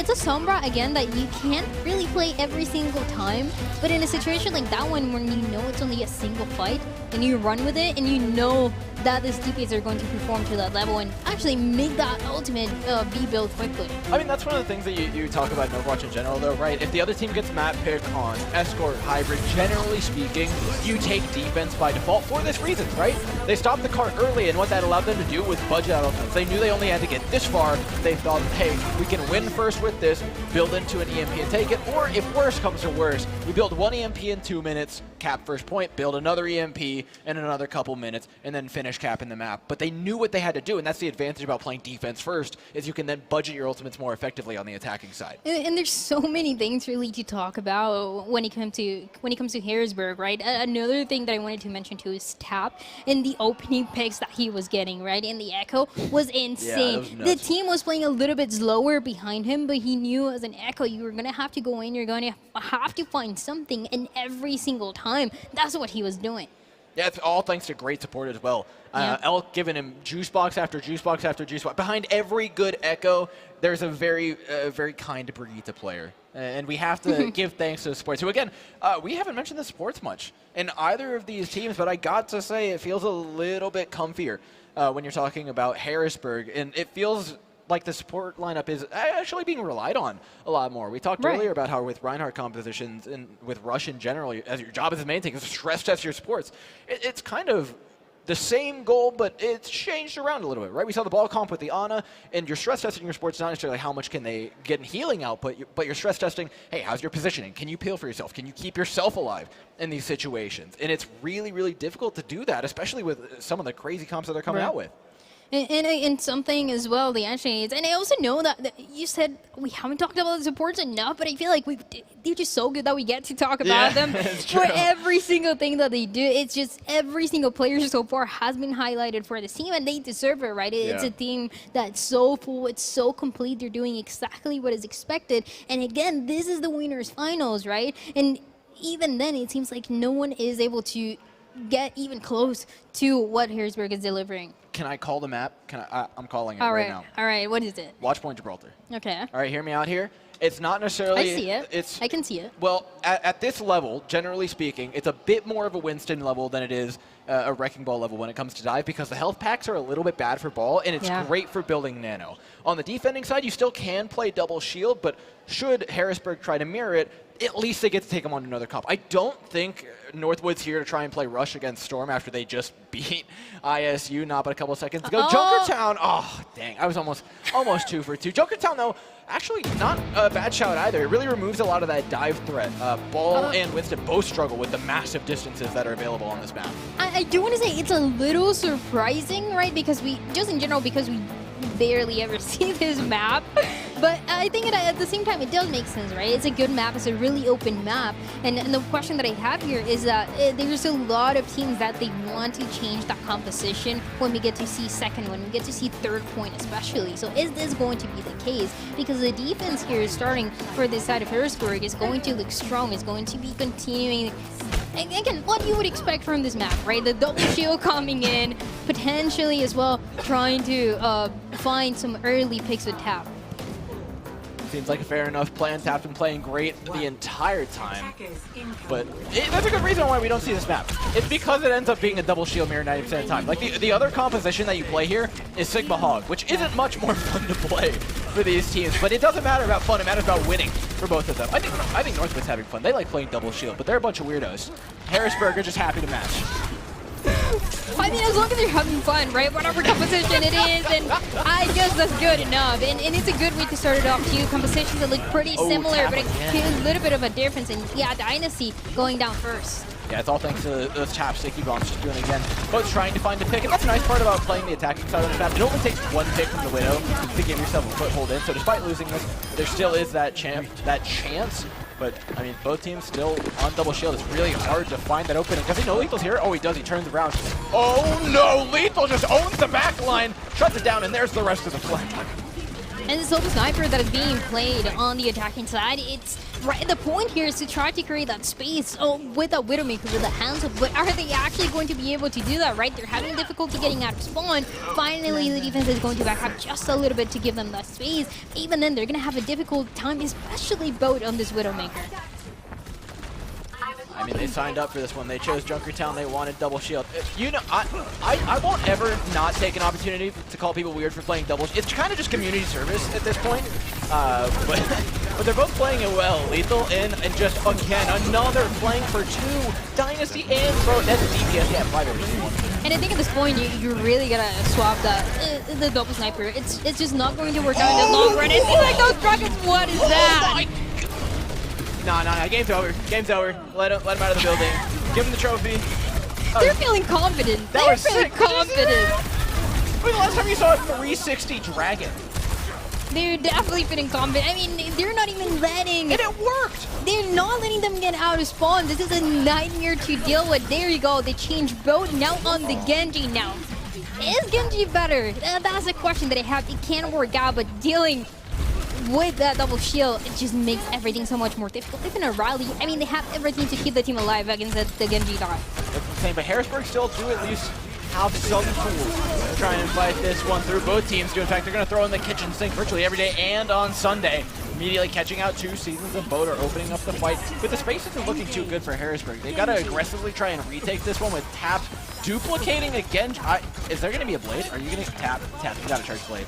a Sombra, again, that you can't really play every single time, but in a situation like that one, when you know it's only a single fight, and you run with it, and you know that the DPS are going to perform to that level and actually make that ultimate be built quickly. I mean, that's one of the things that you talk about in Overwatch in general, though, right? If the other team gets map pick on Escort, Hybrid, generally speaking, you take defense by default for this reason, right? They stopped the cart early, and what that allowed them to do was budget out ultimates. They knew they only had to get this far. They thought, hey, we can win first with this, build into an EMP and take it, or if worse comes to worse, we build 1 EMP in 2 minutes, cap first point, build another EMP in another couple minutes, and then finish cap in the map. But they knew what they had to do, and that's the advantage about playing defense first, is you can then budget your ultimates more effectively on the attacking side. And there's so many things really to talk about when it comes to Harrisburg, right? Another thing that I wanted to mention too is Tap and the opening picks that he was getting, right? And the Echo was insane. Yeah, that was the team was playing a little bit slower behind him, but he knew as an Echo, you were gonna have to go in, you're gonna have to find something, and every single time, that's what he was doing. Yeah, it's all thanks to great support as well. Elk giving him juice box after juice box after juice box. Behind every good Echo, there's a very kind Brigitte player. And we have to give thanks to the sports. So again, we haven't mentioned the sports much in either of these teams, but I got to say it feels a little bit comfier when you're talking about Harrisburg. And it feels like the support lineup is actually being relied on a lot more. We talked earlier about how with Reinhardt compositions and with Rush in general, as your job as the main thing is to stress test your supports. It's kind of the same goal, but it's changed around a little bit, right? We saw the ball comp with the Ana, and you're stress testing your sports not necessarily how much can they get in healing output, but you're stress testing, hey, how's your positioning? Can you peel for yourself? Can you keep yourself alive in these situations? And it's really, really difficult to do that, especially with some of the crazy comps that they're coming out with. And something as well, the actually needs. And I also know that you said we haven't talked about the supports enough, but I feel like they're just so good that we get to talk about them for every single thing that they do. It's just every single player so far has been highlighted for this team, and they deserve it, right? It's a team that's so full, it's so complete. They're doing exactly what is expected. And again, this is the winners finals, right? And even then, it seems like no one is able to get even close to what Harrisburg is delivering. Can I call the map? I'm calling it right now. All right, what is it? Watch Point Gibraltar. Okay. All right, hear me out here. It's not necessarily... I see it. I can see it. Well, at this level, generally speaking, it's a bit more of a Winston level than it is a Wrecking Ball level when it comes to dive, because the health packs are a little bit bad for ball, and it's great for building nano. On the defending side, you still can play double shield, but should Harrisburg try to mirror it, at least they get to take them on another comp. I don't think Northwood's here to try and play Rush against Storm after they just beat ISU not but a couple of seconds ago. Junkertown, oh, dang, I was almost 2 for 2. Junkertown, though, actually not a bad shout either. It really removes a lot of that dive threat. Ball and Winston both struggle with the massive distances that are available on this map. I do want to say it's a little surprising, right? Because just in general, because we barely ever see this map. But I think at the same time, it does make sense, right? It's a good map. It's a really open map. And the question that I have here is that there's a lot of teams that they want to change that composition when we get to see second, when we get to see third point especially. So is this going to be the case? Because the defense here starting for this side of Harrisburg is going to look strong. It's going to be continuing. Again, what you would expect from this map, right? The double shield coming in, potentially as well trying to find some early picks with Tap. Seems like a fair enough plan. Tap's been playing great the entire time. But there's a good reason why we don't see this map. It's because it ends up being a double shield mirror 90% of the time. Like the other composition that you play here is Sigma Hog, which isn't much more fun to play for these teams. But it doesn't matter about fun, it matters about winning for both of them. I think Northwood's having fun. They like playing double shield, but they're a bunch of weirdos. Harrisburg are just happy to match. I mean, as long as you're having fun, right? Whatever composition it is, and I guess that's good enough. And it's a good way to start it off, too. Compositions that look pretty similar, but a little bit of a difference. And yeah, Dynasty going down first. Yeah, it's all thanks to those Tap sticky bombs just doing it again. Both trying to find a pick, and that's a nice part about playing the attacking side of the map. It only takes one pick from the Widow to give yourself a foothold in. So despite losing this, there still is that chance. But, I mean, both teams still on double shield. It's really hard to find that opening. Does he know Lethal's here? Oh, he does. He turns around. Oh, no! Lethal just owns the back line, shuts it down, and there's the rest of the flank. And the Silver Sniper that is being played on the attacking side, it's right. The point here is to try to create that space with a Widowmaker with a hands-up. But are they actually going to be able to do that, right? They're having difficulty getting out of spawn. Finally, the defense is going to back up just a little bit to give them that space. Even then, they're going to have a difficult time, especially both on this Widowmaker. I mean, they signed up for this one. They chose Junkertown. They wanted double shield. You know, I won't ever not take an opportunity to call people weird for playing double. It's kind of just community service at this point. But they're both playing it well. Lethal in, and just again another flank for 2. Dynasty and Pro. That's a DPS. Yeah, 5 over 1. And I think at this point, you really gotta swap the double sniper. It's just not going to work out in the long run. It seems like those dragons. What is that? Nah, game's over. Game's over. Let him out of the building. Give him the trophy. They're feeling confident. They're feeling confident. When's the last time you saw a 360 dragon? They're definitely feeling confident. I mean, they're not even letting... And it worked! They're not letting them get out of spawn. This is a nightmare to deal with. There you go. They changed both now on the Genji now. Is Genji better? That's a question that I have. It can work out, but dealing with that double shield, it just makes everything so much more difficult. Even a rally, I mean, they have everything to keep the team alive against the Genji dot. That's insane, but Harrisburg still do at least have some tools to try and fight this one through. Both teams do. In fact, they're going to throw in the kitchen sink virtually every day and on Sunday immediately catching out 2 Seasons and Boat are opening up the fight. But the space isn't looking too good for Harrisburg. They've got to aggressively try and retake this one with Tap duplicating again. Is there going to be a Blade? Are you going to Tap? You got to charge Blade.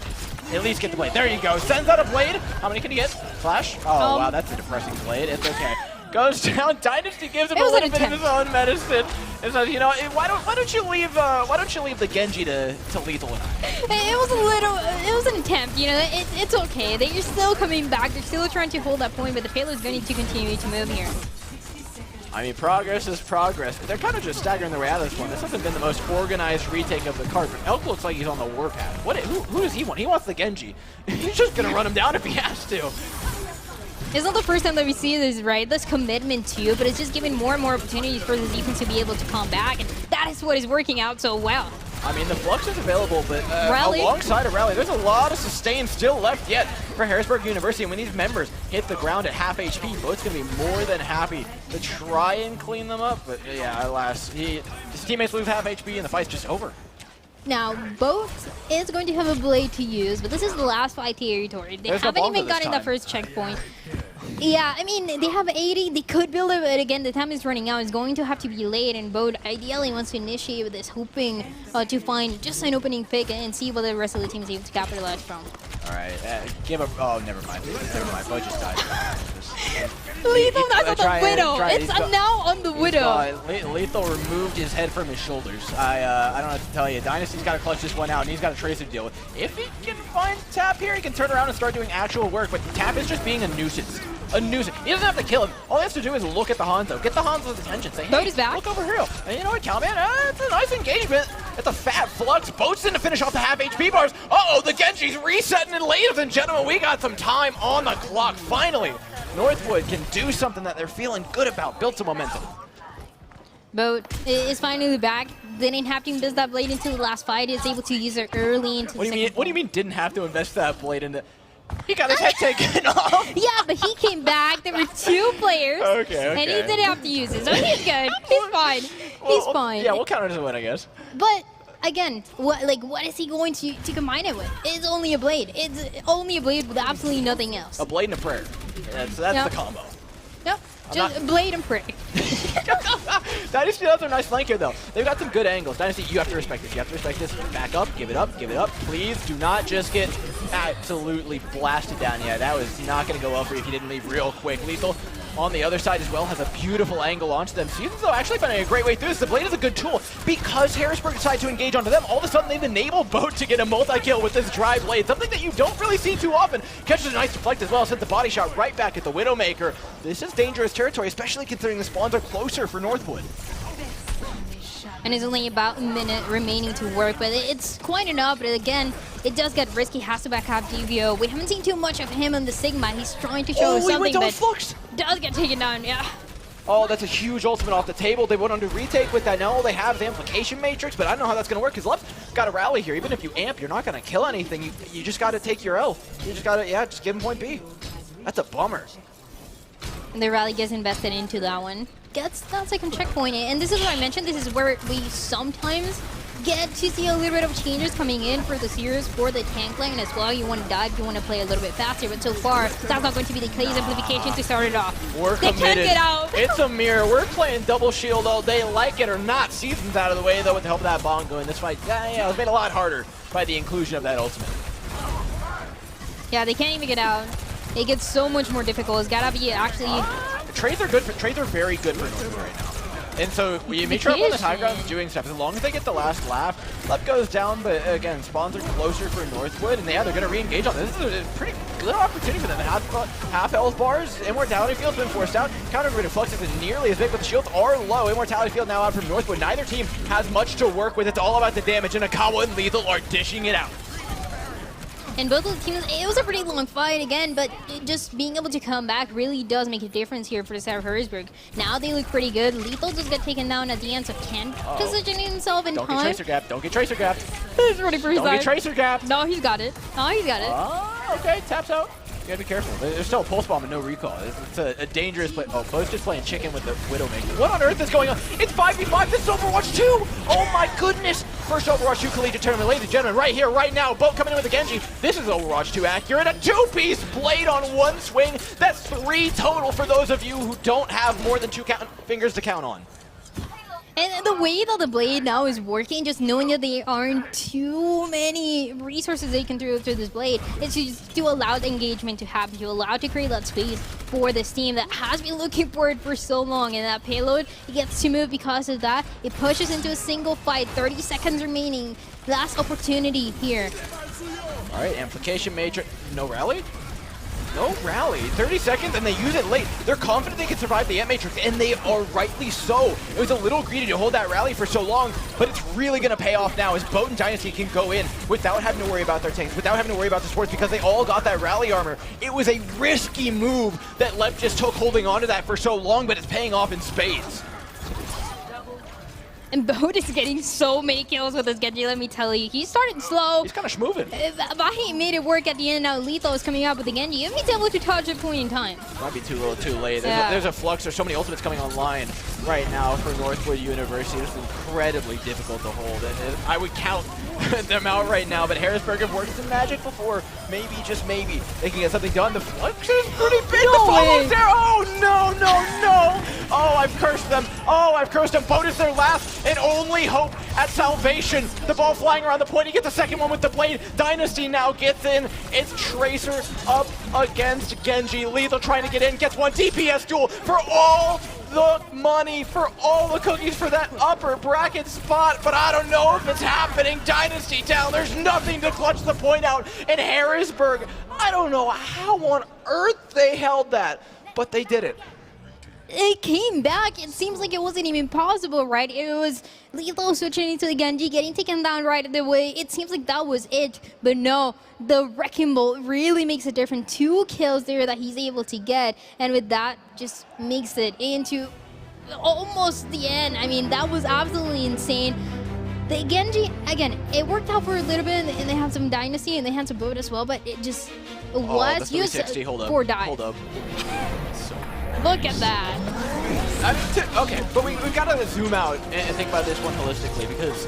At least get the Blade. There you go. Sends out a Blade. How many can you get? Flash? Oh, wow, that's a depressing Blade. It's okay. Goes down. Dynasty gives him a little bit of his own medicine. And says, you know, why don't you leave the Genji to Lethal? It was an attempt, you know, it's okay. They're still coming back. They're still trying to hold that point, but the payload's going to continue to move here. I mean, progress is progress. They're kind of just staggering their way out of this one. This hasn't been the most organized retake of the card, but Elk looks like he's on the warpath. Who does he want? He wants the Genji. He's just going to run him down if he has to. It's not the first time that we see this, right? This commitment too, but it's just giving more and more opportunities for the defense to be able to come back, and that is what is working out so well. I mean, the Flux is available, but alongside of Rally, there's a lot of sustain still left yet for Harrisburg University. And when these members hit the ground at half HP, Boat's going to be more than happy to try and clean them up. But yeah, alas, his teammates lose half HP and the fight's just over. Now, Boat is going to have a Blade to use, but this is the last fight territory. They haven't even gotten the first checkpoint. Yeah, I mean, they have 80. They could build it, but again, the time is running out. It's going to have to be late, and Boat ideally wants to initiate with this, hoping to find just an opening pick and see what the rest of the team is able to capitalize from. All right, give up. Oh, never mind. Boat just died. Lethal, that's on the Widow. It's now on the Widow. Lethal removed his head from his shoulders. I don't know what to tell you. Dynasty's got to clutch this one out, and he's got a Tracer to deal with. If he can find Tap here, he can turn around and start doing actual work, but Tap is just being a nuisance. A nuisance. He doesn't have to kill him. All he has to do is look at the Hanzo. Get the Hanzo's attention. Say, hey, Boat is back. Look over here. And you know what, Calman? It's a nice engagement. It's a fat Flux. Boat's in to finish off the half HP bars. Uh-oh, the Genji's resetting, and ladies and gentlemen, we got some time on the clock. Finally, Northwood can do something that they're feeling good about. Built some momentum. Boat is finally back. Didn't have to invest that Blade into the last fight. Is able to use it early into the second. What do you mean didn't have to invest that Blade into? He got his head taken off. Yeah, but he came back. There were 2 players. Okay. And he didn't have to use it. So he's good. He's fine. He's fine. Yeah, we'll count it as a win, I guess. But again, what is he going to combine it with? It's only a Blade. It's only a Blade with absolutely nothing else. A Blade and a prayer. That's the combo. Nope. Just Blade and pray. Dynasty does a nice flank here, though. They've got some good angles. Dynasty, you have to respect this. You have to respect this. Back up. Give it up. Give it up. Please do not just get absolutely blasted down. Yeah, that was not going to go well for you if you didn't leave real quick. Lethal on the other side as well has a beautiful angle onto them. Seasons, though, actually finding a great way through this. The Blade is a good tool because Harrisburg decided to engage onto them. All of a sudden, they've enabled Boat to get a multi-kill with this dry Blade, something that you don't really see too often. Catches a nice deflect as well, sent the body shot right back at the Widowmaker. This is dangerous territory, especially considering the spawns are closer for Northwood. And it's only about a minute remaining to work, but it's quite enough. But again, it does get risky. Has to back up DVO. We haven't seen too much of him on the Sigma. He's trying to show something, but Flux does get taken down. Yeah. Oh, that's a huge ultimate off the table. They went on to retake with that. Now all they have is Amplification Matrix, but I don't know how that's going to work because Left's got to rally here. Even if you amp, you're not going to kill anything. You just got to take your L. You just got to, just give him point B. That's a bummer. And the rally gets invested into that one. Gets that second checkpoint, and this is what I mentioned. This is where we sometimes get to see a little bit of changes coming in for the series for the tank lane as well. You want to dive, you want to play a little bit faster, but so far that's not going to be the case. Amplification to start it off. They can't get out. It's a mirror. We're playing double shield all day, like it or not. Season's out of the way though with the help of that bongo in this fight. Yeah, it was made a lot harder by the inclusion of that ultimate. Yeah, they can't even get out. It gets so much more difficult. It's gotta be actually. Trades are good. Trades are very good for Northwood right now. And so we make sure on the high ground is doing stuff. As long as they get the last laugh, Left goes down. But again, spawns are closer for Northwood, and they're going to re-engage on this. This is a pretty good opportunity for them. Half health bars. Immortality Field's been forced out. Counter grid Flux isn't nearly as big, but the shields are low. Immortality Field now out from Northwood. Neither team has much to work with. It's all about the damage, and Akawa and Lethal are dishing it out. And both of the teams, it was a pretty long fight again, but just being able to come back really does make a difference here for the side of Harrisburg. Now they look pretty good. Lethal just got taken down at the end, so can't position himself in time. Don't get Tracer gapped. Don't get Tracer gapped. He's ready for his Don't get Tracer gapped. No, he's got it. No, he's got it. Oh, okay. Taps out. You gotta be careful. There's still a pulse bomb and no recall. It's a dangerous play. Oh, Bo's just playing chicken with the Widowmaker. What on earth is going on? It's 5v5. This is Overwatch 2. Oh my goodness. First Overwatch 2 collegiate tournament, ladies and gentlemen, right here, right now. Bo coming in with the Genji. This is Overwatch 2 accurate. A 2-piece blade on one swing. That's 3 total for those of you who don't have more than 2 fingers to count on. And the way that the blade now is working, just knowing that there aren't too many resources they can throw through this blade, is just to allow the engagement to happen, to allow to create that space for this team that has been looking for it for so long. And that payload, it gets to move because of that. It pushes into a single fight, 30 seconds remaining. Last opportunity here. All right, Amplification Matrix, no rally? No rally, 30 seconds, and they use it late. They're confident they can survive the Ant Matrix, and they are rightly so. It was a little greedy to hold that rally for so long, but it's really going to pay off now as Boat and Dynasty can go in without having to worry about their tanks, without having to worry about the sports, because they all got that rally armor. It was a risky move that Lep just took holding on to that for so long, but it's paying off in spades. And Boat is getting so many kills with his Genji, let me tell you. He started slow. He's kind of schmoving. But he made it work at the end. Now Lethal is coming out with the Genji. If he's able to touch at point in time. Might be too little too late. There's a flux. There's so many ultimates coming online right now for Northwood University. It's incredibly difficult to hold. And I would count them out right now, but Harrisburg have worked some magic before. Maybe, just maybe, they can get something done. The flux is pretty big. The follow's there. Oh, no, no, no. Oh, I've cursed them. Oh, I've cursed them. Boat is their last and only hope at salvation. The ball flying around the point. He gets the second one with the blade. Dynasty now gets in. It's Tracer up against Genji. Lethal trying to get in. Gets one DPS duel for all the money, for all the cookies for that upper bracket spot, but I don't know if it's happening. Dynasty down. There's nothing to clutch the point out. And Harrisburg, I don't know how on earth they held that, but they did it. It came back. It seems like it wasn't even possible, right? It was Lethal switching into the Genji, getting taken down right away. It seems like that was it. But no, the Wrecking Ball really makes a difference. 2 kills there that he's able to get. And with that, just makes it into almost the end. I mean, that was absolutely insane. The Genji, again, it worked out for a little bit, and they had some Dynasty, and they had some Boat as well, but it just was used for die. Hold up. Look at that. Okay, but we've got to zoom out and think about this one holistically, because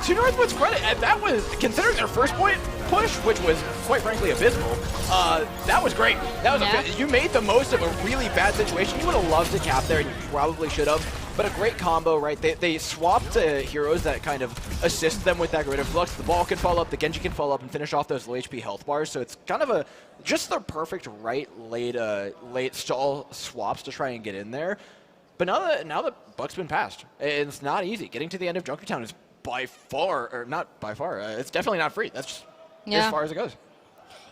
to Northwood's credit, that was, considering their first point push, which was quite frankly abysmal, that was great. That was you made the most of a really bad situation. You would have loved to cap there, and you probably should have. But a great combo, right? They swapped heroes that kind of assist them with that grid of flux. The ball can follow up, the Genji can follow up and finish off those low HP health bars. So it's kind of just the perfect late stall swaps to try and get in there. But now the buck's been passed. It's not easy. Getting to the end of Junkertown is by far, or not by far, it's definitely not free. That's just as far as it goes.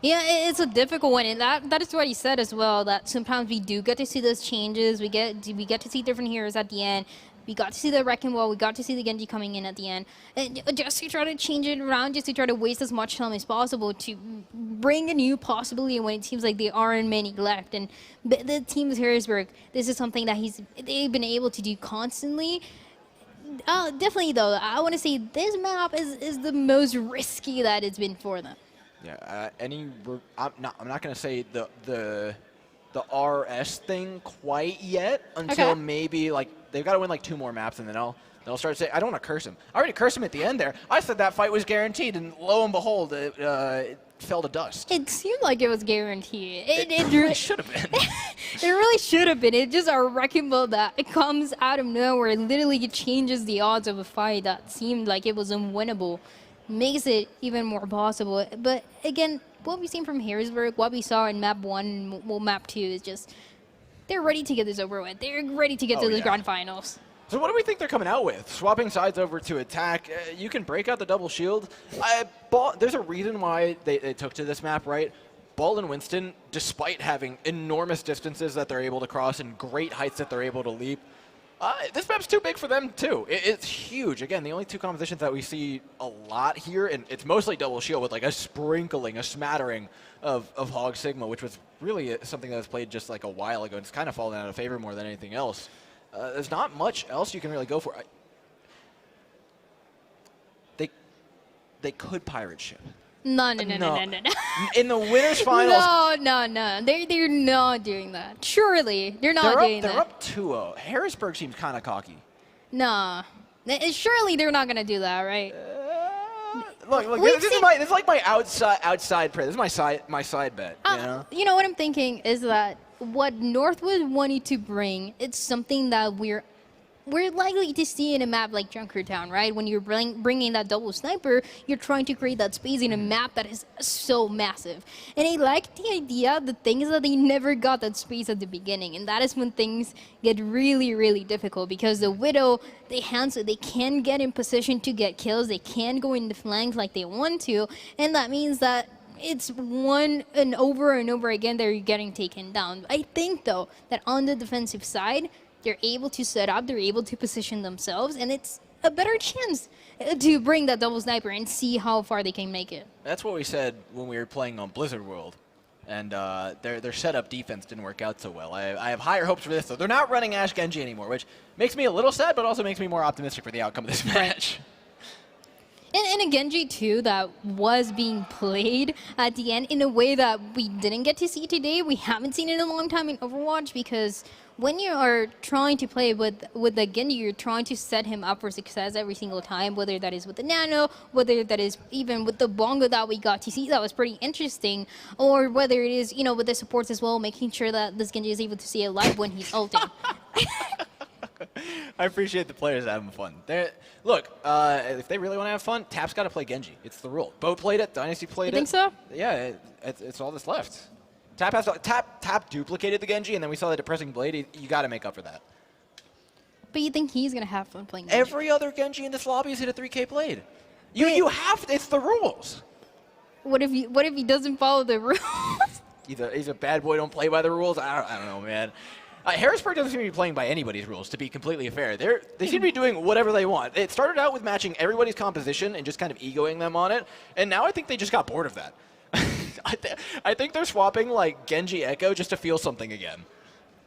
Yeah, it's a difficult one, and that is what he said as well, that sometimes we do get to see those changes. We get to see different heroes at the end. We got to see the Wrecking Ball. We got to see the Genji coming in at the end. And just to try to change it around, just to try to waste as much time as possible to bring a new possibility when it seems like there aren't many left. And the team of Harrisburg, this is something that they've been able to do constantly. Definitely, though, I want to say this map is the most risky that it's been for them. Yeah, I'm not gonna say the RS thing quite yet until maybe like they've got to win like 2 more maps, and then they'll start saying, I don't want to curse him. I already cursed him at the end there. I said that fight was guaranteed, and lo and behold, it fell to dust. It seemed like it was guaranteed. It really should have been. It really should have been. It's just a Wrecking Ball that it comes out of nowhere. Literally, it changes the odds of a fight that seemed like it was unwinnable. Makes it even more possible. But again, what we've seen from Harrisburg, what we saw in map 1 and map 2 is just, they're ready to get this over with. They're ready to get to the grand finals. So what do we think they're coming out with? Swapping sides over to attack. You can break out the double shield. There's a reason why they took to this map, right? Ball and Winston, despite having enormous distances that they're able to cross and great heights that they're able to leap, this map's too big for them, too. It's huge. Again, the only 2 compositions that we see a lot here, and it's mostly double shield with like a sprinkling, a smattering of Hog Sigma, which was really something that was played just like a while ago, and it's kind of fallen out of favor more than anything else. There's not much else you can really go for. They could pirate ship. No. In the winners finals. No. They're not doing that. Surely they're not doing that. They're up 2-0. Harrisburg seems kind of cocky. No. Surely they're not gonna do that, right? Look, this is like my outside prayer. This is my side bet. You know what I'm thinking is that what Northwood wanted to bring, it's something that we're likely to see in a map like Junkertown, right? When you're bringing that double sniper, you're trying to create that space in a map that is so massive. And I like the idea. The thing is that they never got that space at the beginning, and that is when things get really, really difficult because the Widow, they can get in position to get kills. They can go in the flanks like they want to, and that means that it's one and over again that you're getting taken down. I think, though, that on the defensive side, they're able to set up, they're able to position themselves, and it's a better chance to bring that double sniper and see how far they can make it. That's what we said when we were playing on Blizzard World, and their setup defense didn't work out so well. I have higher hopes for this, though. They're not running Ashe Genji anymore, which makes me a little sad, but also makes me more optimistic for the outcome of this match. And a Genji, too, that was being played at the end in a way that we didn't get to see today. We haven't seen it in a long time in Overwatch because when you are trying to play with the Genji, you're trying to set him up for success every single time, whether that is with the Nano, whether that is even with the Bongo that we got to see. That was pretty interesting. Or whether it is, with the supports as well, making sure that this Genji is able to stay alive when he's ulting. I appreciate the players having fun. Look, if they really want to have fun, Tap's got to play Genji. It's the rule. Bo played it. Dynasty played it. You think so? Yeah, it's all that's left. Tap duplicated the Genji, and then we saw the depressing blade. You got to make up for that. But you think he's going to have fun playing Genji? Every other Genji in this lobby has hit a 3K blade. You have to. It's the rules. What if he doesn't follow the rules? He's a bad boy. Don't play by the rules. I don't know, man. Harrisburg doesn't seem to be playing by anybody's rules, to be completely fair. They seem to be doing whatever they want. It started out with matching everybody's composition and just kind of egoing them on it, and now I think they just got bored of that. I think they're swapping like Genji Echo just to feel something again.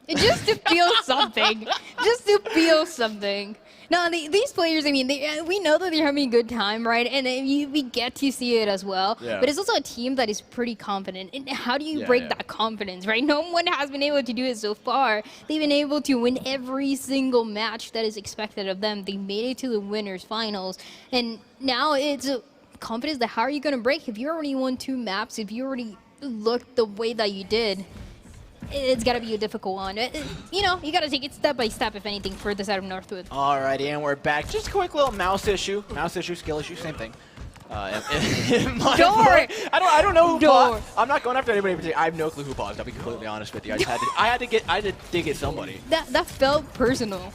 Just to feel something. Just to feel something. No, these players, I mean, we know that they're having a good time, right? And we get to see it as well. Yeah. But it's also a team that is pretty confident. And how do you break that confidence, right? No one has been able to do it so far. They've been able to win every single match that is expected of them. They made it to the winners finals. And now it's a confidence that how are you going to break? If you already won 2 maps, if you already looked the way that you did, it's got to be a difficult one. You got to take it step by step, if anything, for the side of Northwood. Alrighty, and we're back. Just a quick little mouse issue, skill issue, same thing. Don't worry. I don't know who paused. I'm not going after anybody in particular. I have no clue who paused. I'll be completely honest with you. I had to dig at somebody. That felt personal.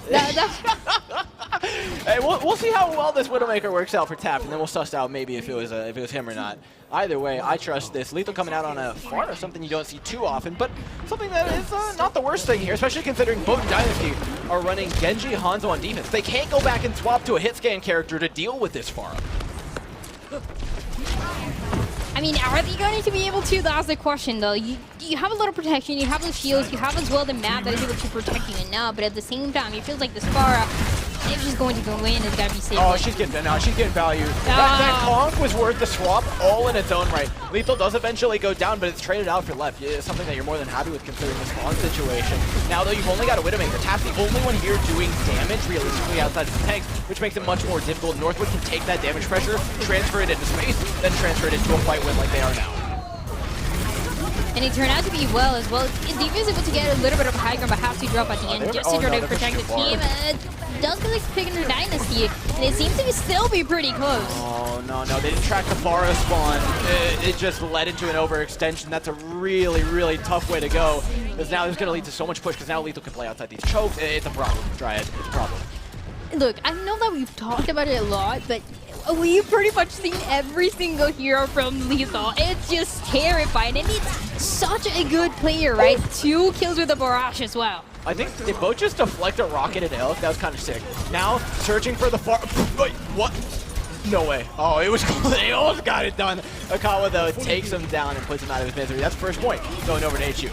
Hey, we'll see how well this Widowmaker works out for Tap, and then we'll suss out maybe if it was him or not. Either way, I trust this. Lethal coming out on a Pharah, something you don't see too often, but something that is not the worst thing here, especially considering both Dynasty are running Genji, Hanzo on defense. They can't go back and swap to a hit scan character to deal with this Pharah. I mean, are they going to be able to? That's the question, though. You have a lot of protection, you have the shields, you have as well the map that is able to protect you enough, but at the same time, it feels like this Pharah, if she's going to go in, it's got to be safe. Oh, she's getting value. That conk was worth the swap all in its own right. Lethal does eventually go down, but it's traded out for left. It's something that you're more than happy with considering the spawn situation. Now, though, you've only got a Widowmaker. Tap's the only one here doing damage realistically outside of the tanks, which makes it much more difficult. Northwood can take that damage pressure, transfer it into space, then transfer it into a fight win like they are now. And it turned out to be well as well. Deep is able to get a little bit of high ground, but have to drop at the end just to try to protect the team. Does get pick under Dynasty, and it seems to still be pretty close. Oh, no, they didn't track the Pharah spawn. It just led into an overextension. That's a really, really tough way to go, because now it's going to lead to so much push, because now Lethal can play outside these chokes. It's a problem, Dryad. It's a problem. Look, I know that we've talked about it a lot, but we've pretty much seen every single hero from Lethal. It's just terrifying, and it's such a good player, right? 2 kills with a barrage as well. I think they both just deflect a rocket at Elk. That was kind of sick. Now, searching for the far... Wait, what? No way. Oh, it was cool. They almost got it done. Akawa, though, takes him down and puts him out of his misery. That's first point, going over to HU.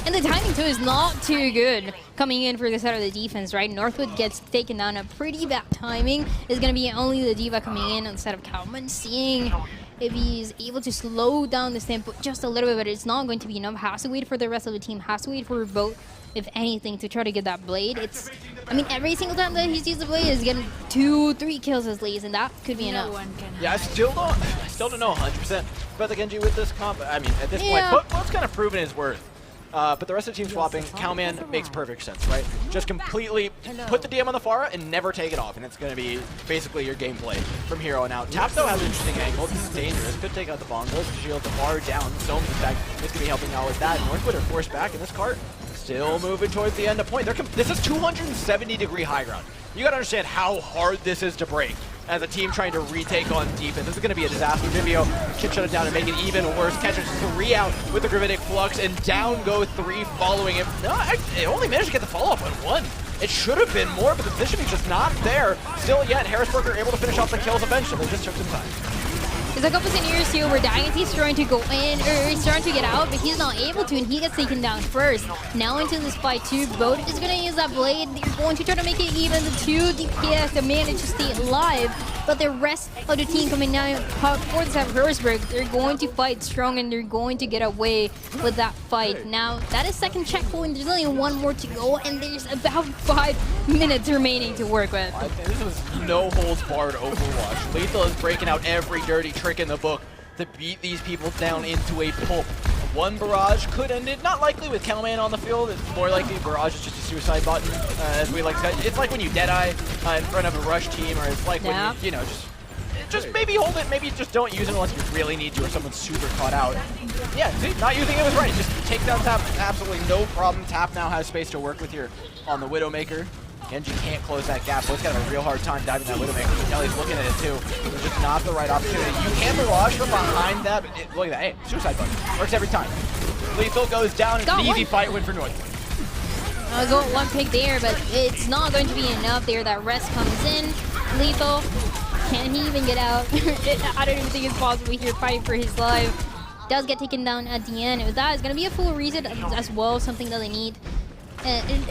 And the timing, too, is not too good coming in for the side of the defense, right? Northwood gets taken down. A pretty bad timing is going to be only the Diva coming in instead of Kalman, seeing if he's able to slow down the tempo just a little bit, but it's not going to be enough. Has to wait for the rest of the team, has to wait for both, if anything, to try to get that blade. It's, I mean, every single time that he's used the blade is getting 2-3 kills at least, and that could be enough. Yeah, I still don't know 100% about the Genji with this comp. I mean, at this point, Boat's kind of proven his worth. But the rest of the team swapping, Cowman makes perfect sense, right? Just completely put the DM on the Pharah and never take it off, and it's going to be basically your gameplay from here on out. Tap, though, has an interesting angle. This is dangerous. Could take out the bomb. Goes to shield the bar down. Zones, in fact, is going to be helping out with that. Northwood are forced back, and this cart still moving towards the end of point. This is 270-degree high ground. You got to understand how hard this is to break as a team trying to retake on defense. This is going to be a disaster. Vivio can shut it down and make it even worse. Catches 3 out with the Gravitic Flux, and down go 3 following him. No, it only managed to get the follow-up on 1. It should have been more, but the positioning's just not there. Still yet, Harrisburg are able to finish off the kills eventually. It just took some time. There's a couple scenarios here where Dynasty is trying to go in, or he's trying to get out, but he's not able to, and he gets taken down first. Now into this fight too, Boat is going to use that blade. They're going to try to make it even. The 2 DPS to manage to stay alive, but the rest of the team coming down for the side of Harrisburg, they're going to fight strong, and they're going to get away with that fight. Now, that is second checkpoint. There's only 1 more to go, and there's about 5 minutes remaining to work with. I think this was no holds barred Overwatch. Lethal is breaking out every dirty trick in the book to beat these people down into a pulp. 1 barrage could end it, not likely with Cowman on the field. It's more likely barrage is just a suicide button, as we like to say. It's like when you deadeye in front of a rush team, or it's like when you know, just maybe hold it, maybe just don't use it unless you really need to, or someone's super caught out. Yeah, see, not using it was right. Just take down Tap, absolutely no problem. Tap now has space to work with here on the Widowmaker. Genji can't close that gap. Bo's got a real hard time diving that Widowmaker. Kelly's looking at it too. It's just not the right opportunity. You can barrage from behind that, but look at that. Hey, suicide button. Works every time. Lethal goes down. It's an easy fight win for Northwood. I got 1 pick there, but it's not going to be enough there. That rest comes in. Lethal, can he even get out? I don't even think it's possible here, fighting for his life. Does get taken down at the end. With that, it's going to be a full reset as well, something that they need.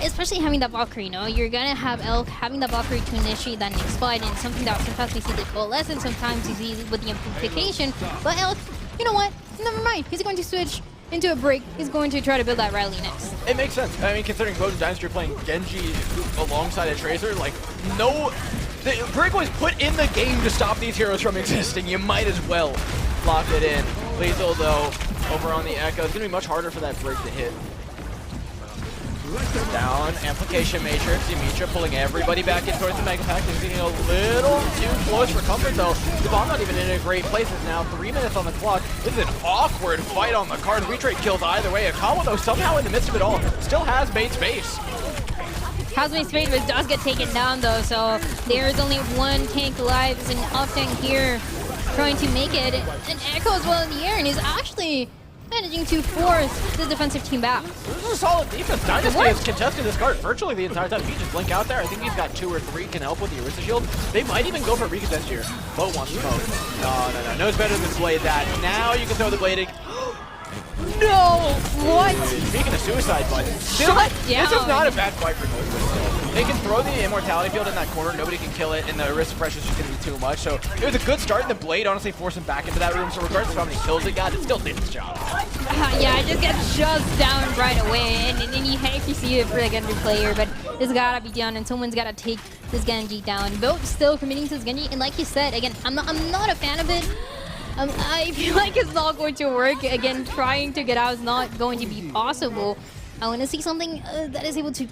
Especially having that Valkyrie, you know, you're gonna have Elk having the Valkyrie to initiate that next fight, and something that sometimes we see the coalesce, and sometimes you see with the amplification. But Elk, you know what? Never mind. He's going to switch into a break. He's going to try to build that rally next. It makes sense. I mean, considering Boat and Dynasty are playing Genji alongside a Tracer, like, the break was put in the game to stop these heroes from existing. You might as well lock it in. Lethal, though, over on the Echo. It's gonna be much harder for that break to hit. Down, Amplification Matrix, Dimitra pulling everybody back in towards the Mega Pack. He's getting a little too close for comfort though. The bomb not even in a great place. It's now 3 minutes on the clock. This is an awkward fight on the cards. We trade kills either way. Akawa though somehow in the midst of it all still has made space. Has made space, but does get taken down though, so there's only 1 tank alive. It's an up tank here trying to make it. And Echo as well in the air, and he's actually managing to force the defensive team back. This is a solid defense. Dynasty has contested this card virtually the entire time. He just blink out there. I think he's got 2 or 3 can help with the Arista Shield. They might even go for a recontest here. Bo wants smoke. No. Knows better than to blade that. Now you can throw the blading. No! What? Speaking of suicide button, this is not a bad fight for Northwood. They can throw the Immortality Field in that corner, nobody can kill it, and the Arista pressure is just going to be too much. So it was a good start, and the blade honestly forced him back into that room, so regardless of how many kills it got, it still did its job. Yeah, it just gets shoved down right away, and then you hate to see it for the Genji player, but it's gotta be done, and someone's gotta take this Genji down. Boat still committing to this Genji, and like you said, again, I'm not a fan of it. I feel like it's not going to work. Again, trying to get out is not going to be possible. I want to see something that is able to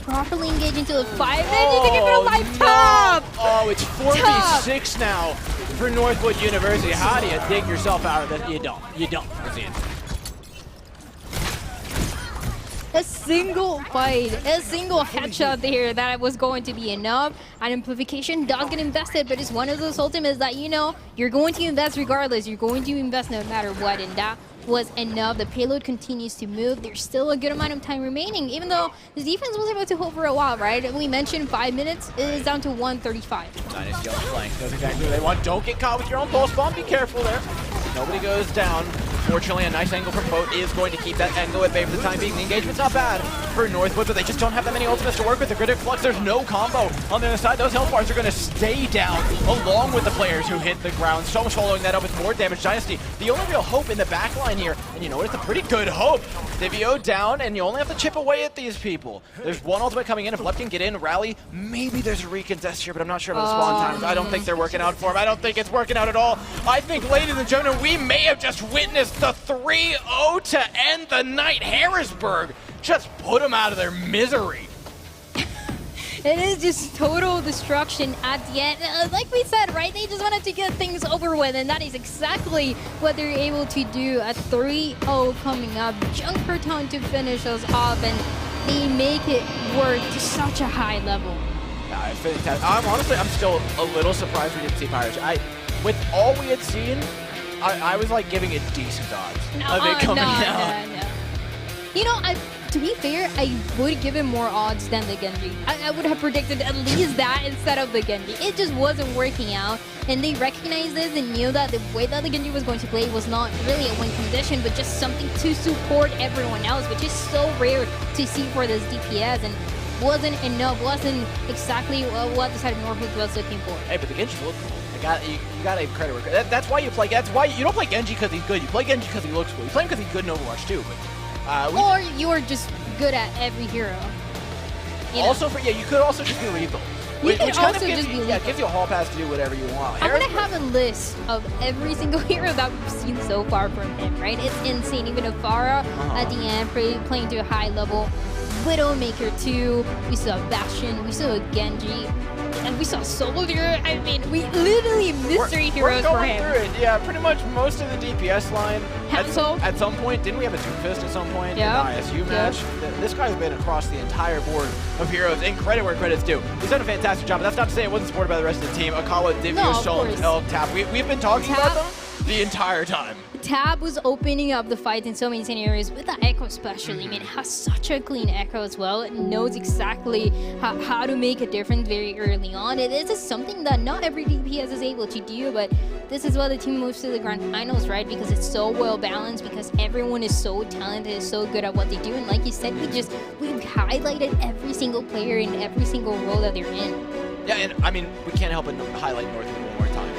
properly engage into the fight. And you can give it a life top! Oh, it's 4v6 now for Northwood University. How do you dig yourself out of this? You don't. You don't. That's the answer. A single fight, a single headshot there that was going to be enough. And Amplification does get invested, but it's one of those ultimates that, you know, you're going to invest regardless. You're going to invest no matter what, and that was enough. The payload continues to move. There's still a good amount of time remaining, even though the defense was able to hold for a while, right? We mentioned 5 minutes. It is down to 1:35. Dynasty on the flank. Knows exactly what they want. Don't get caught with your own pulse bomb. Be careful there. Nobody goes down. Unfortunately, a nice angle from Boat is going to keep that angle at bay for the time being. The engagement's not bad for Northwood, but they just don't have that many ultimates to work with. The Critic Flux, there's no combo on the other side. Those health bars are going to stay down along with the players who hit the ground. So much following that up with more damage. Dynasty, the only real hope in the back line here, and you know what, it's a pretty good hope. Divio down, and you only have to chip away at these people. There's one ultimate coming in. If Left can get in, rally, maybe there's a recontest here, but I'm not sure about the spawn times. I don't think they're working out for him. I don't think it's working out at all. I think, ladies and gentlemen, we may have just witnessed the 3-0 to end the night. Harrisburg just put them out of their misery. It is just total destruction at the end. Like we said, right? They just wanted to get things over with, and that is exactly what they're able to do. A 3-0 coming up. Junkertown to finish us off, and they make it work to such a high level. It's fantastic. I'm still a little surprised we didn't see Pirates. With all we had seen, I was like giving it decent odds of it coming out. No. You know, to be fair, I would give it more odds than the Genji. I would have predicted at least that instead of the Genji. It just wasn't working out, and they recognized this and knew that the way that the Genji was going to play was not really a win condition, but just something to support everyone else, which is so rare to see for this DPS, and wasn't enough, wasn't exactly what the side of Northwood was looking for. Hey, but the Genji's look cool. You gotta give credit where that's why you play. That's why you don't play Genji because he's good. You play Genji because he looks cool. You play him because he's good in Overwatch too. But or you're just good at every hero. Also, you could also just be lethal. Which kind of gives you a hall pass to do whatever you want. I'm gonna have a list of every single hero that we've seen so far from him. Right? It's insane. Even Afara at the end, playing to a high level. Widowmaker 2. We saw Bastion. We saw Genji. And we saw Soldier. I mean, we literally mystery heroes for him. Through it. Yeah, pretty much most of the DPS line. At some point, didn't we have a Doomfist at some point? Yeah. In the ISU match? This guy's been across the entire board of heroes, and credit where credit's due. He's done a fantastic job, but that's not to say it wasn't supported by the rest of the team. Akawa, Divio, Shulman, Elk, Tap. We've been talking about them the entire time. Tab was opening up the fight in so many scenarios with the Echo especially. I mean, it has such a clean Echo as well. It knows exactly how to make a difference very early on. It is something that not every DPS is able to do, but this is why the team moves to the grand finals, right? Because it's so well balanced, because everyone is so talented, so good at what they do. And like you said, we've highlighted every single player in every single role that they're in. Yeah, and I mean, we can't help but highlight Northwood one more time.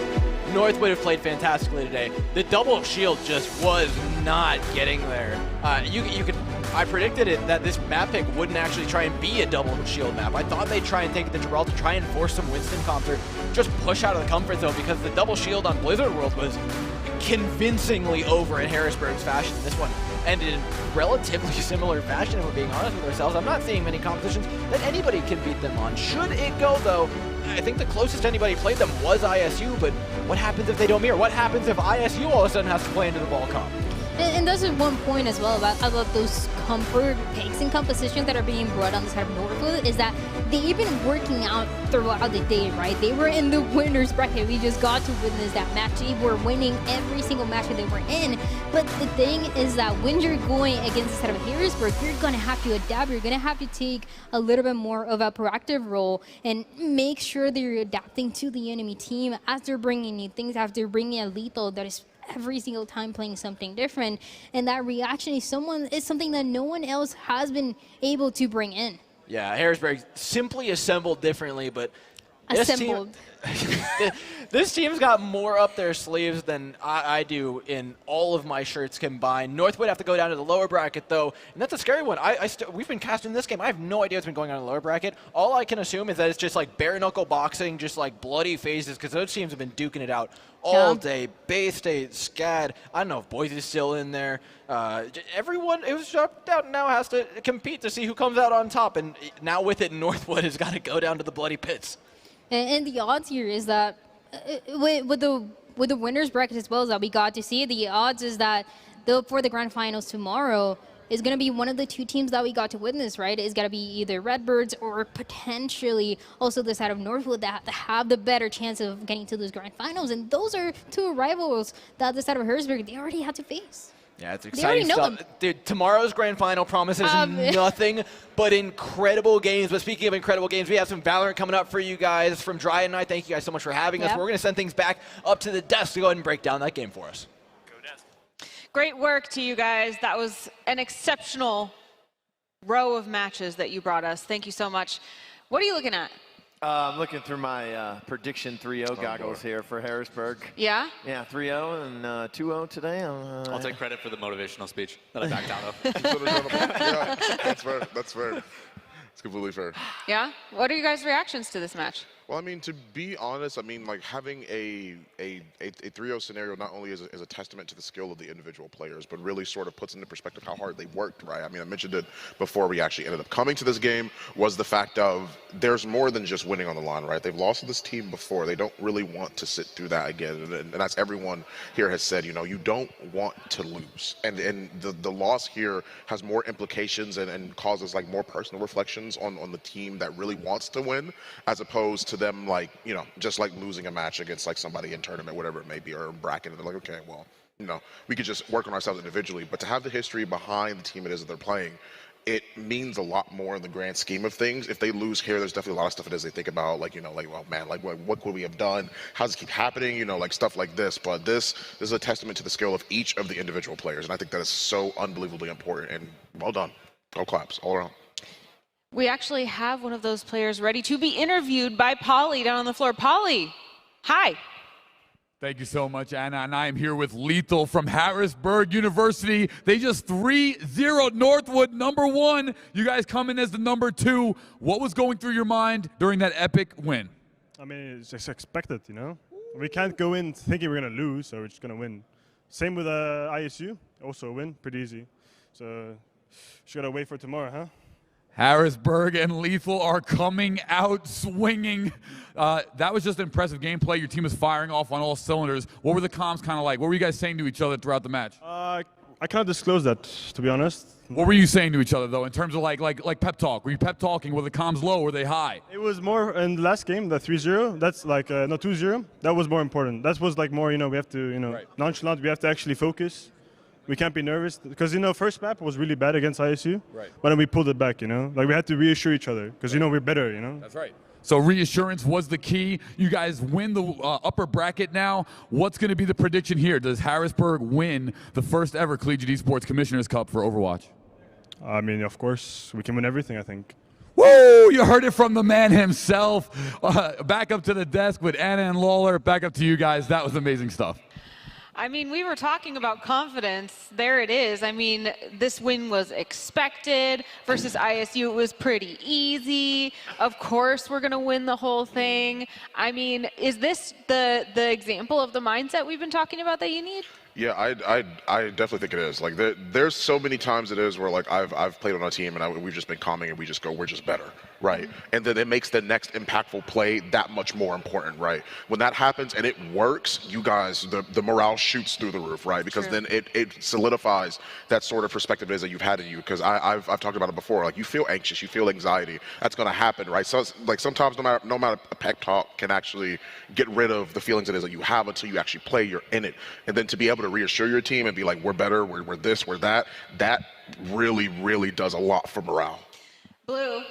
Northwood have played fantastically today. The double shield just was not getting there. I predicted it that this map pick wouldn't actually try and be a double shield map. I thought they'd try and take the Gibraltar, try and force some Winston comps or just push out of the comfort zone, because the double shield on Blizzard World was convincingly over in Harrisburg's fashion. This one ended in relatively similar fashion, if we're being honest with ourselves. I'm not seeing many competitions that anybody can beat them on. Should it go, though, I think the closest anybody played them was ISU, but what happens if they don't mirror? What happens if ISU all of a sudden has to play into the ball comp? And that's one point as well about those comfort picks and compositions that are being brought on the side of Northwood, is that they've been working out throughout the day, right? They were in the winner's bracket. We just got to witness that match. They were winning every single match that they were in. But the thing is that when you're going against the side of Harrisburg, you're going to have to adapt. You're going to have to take a little bit more of a proactive role and make sure that you're adapting to the enemy team as they're bringing new things, after bringing a lethal that is every single time playing something different, and that reaction is something that no one else has been able to bring in. Yeah, Harrisburg simply assembled differently, but this team's got more up their sleeves than I do in all of my shirts combined. Northwood have to go down to the lower bracket, though, and that's a scary one. We've been casting this game. I have no idea what's been going on in the lower bracket. All I can assume is that it's just like bare-knuckle boxing, just like bloody faces, because those teams have been duking it out all day. Bay State, SCAD, I don't know if Boise's still in there. Everyone who's dropped out now has to compete to see who comes out on top, and now with it, Northwood has got to go down to the bloody pits. And the odds here is that with the winners bracket as well as that we got to see, the odds is that for the grand finals tomorrow is going to be one of the two teams that we got to witness, right? It's going to be either Redbirds or potentially also the side of Northwood that have the better chance of getting to those grand finals. And those are two rivals that the side of Harrisburg, they already had to face. Yeah, it's exciting stuff. Dude, tomorrow's grand final promises nothing but incredible games. But speaking of incredible games, we have some Valorant coming up for you guys from Dry and I. Thank you guys so much for having us. We're going to send things back up to the desk to go ahead and break down that game for us. Great work to you guys. That was an exceptional row of matches that you brought us. Thank you so much. What are you looking at? I'm looking through my prediction 3-0 goggles here for Harrisburg. Yeah? Yeah, 3-0 and 2-0 today. I'll take credit for the motivational speech that I backed out of. Yeah, that's fair. That's fair. It's completely fair. Yeah? What are you guys' reactions to this match? Well, I mean, to be honest, I mean, like having a 3-0 scenario not only is a testament to the skill of the individual players, but really sort of puts into perspective how hard they worked, right? I mean, I mentioned it before we actually ended up coming to this game, was the fact of there's more than just winning on the line, right? They've lost to this team before. They don't really want to sit through that again. And that's everyone here has said, you know, you don't want to lose. And the loss here has more implications and causes like more personal reflections on the team that really wants to win, as opposed to them, like, you know, just like losing a match against like somebody in tournament, whatever it may be, or bracket, and they're like, okay, well, you know, we could just work on ourselves individually. But to have the history behind the team it is that they're playing, it means a lot more in the grand scheme of things. If they lose here, there's definitely a lot of stuff it is they think about, like, you know, like, well, man, like, what could we have done? How does it keep happening? You know, like stuff like this. But this is a testament to the skill of each of the individual players, and I think that is so unbelievably important. And well done, all claps all around. We actually have one of those players ready to be interviewed by Polly down on the floor. Polly, hi. Thank you so much, Anna. And I am here with Lethal from Harrisburg University. They just 3-0 Northwood, #1. You guys come in as the #2. What was going through your mind during that epic win? I mean, it's just expected, you know? We can't go in thinking we're going to lose, so we're just going to win. Same with ISU, also a win, pretty easy. So just got to wait for tomorrow, huh? Harrisburg and Lethal are coming out swinging. That was just impressive gameplay. Your team is firing off on all cylinders. What were the comms kind of like? What were you guys saying to each other throughout the match? I cannot disclose that, to be honest. What were you saying to each other, though, in terms of like pep talk? Were you pep talking? Were the comms low? Were they high? It was more in the last game, the 3-0. That's like, no, 2-0. That was more important. That was like more, you know, we have to, you know, nonchalant. We have to actually focus. We can't be nervous because, you know, first map was really bad against ISU, but then we pulled it back, you know. Like, we had to reassure each other because, you know, we're better, you know. That's right. So reassurance was the key. You guys win the upper bracket now. What's going to be the prediction here? Does Harrisburg win the first ever Collegiate Esports Commissioners Cup for Overwatch? I mean, of course, we can win everything, I think. Woo! You heard it from the man himself. Back up to the desk with Anna and Lawler. Back up to you guys. That was amazing stuff. I mean, we were talking about confidence. There it is. I mean, this win was expected. Versus ISU, it was pretty easy. Of course, we're going to win the whole thing. I mean, is this the example of the mindset we've been talking about that you need? Yeah, I definitely think it is. Like, there's so many times it is where, like, I've played on a team and we've just been calming and we just go, we're just better, right? And then it makes the next impactful play that much more important, right? When that happens and it works, you guys, the morale shoots through the roof, right? Because then it solidifies that sort of perspective it is that you've had in you. Because I've talked about it before. Like, you feel anxious, you feel anxiety. That's going to happen, right? So, like, sometimes no matter a pep talk can actually get rid of the feelings it is that you have until you actually play, you're in it. And then to be able to reassure your team and be like, we're better, we're this, we're that, that really, really does a lot for morale. Blue,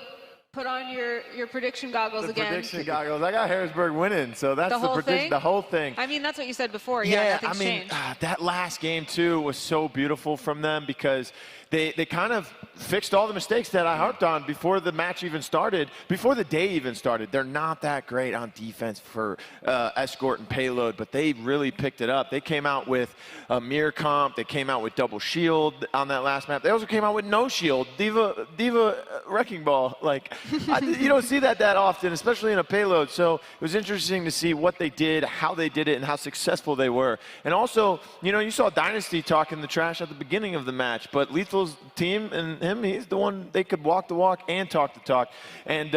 put on your prediction goggles again. Prediction goggles. I got Harrisburg winning, so that's the prediction. The whole thing. I mean, that's what you said before. Yeah, I mean, that last game too was so beautiful from them because they kind of fixed all the mistakes that I harped on before the match even started, before the day even started. They're not that great on defense for escort and payload, but they really picked it up. They came out with a mirror comp. They came out with double shield on that last map. They also came out with no shield. Diva Wrecking Ball. Like, you don't see that often, especially in a payload. So it was interesting to see what they did, how they did it, and how successful they were. And also, you know, you saw Dynasty talking the trash at the beginning of the match, but Lethal's team and him, he's the one, they could walk the walk and talk the talk. And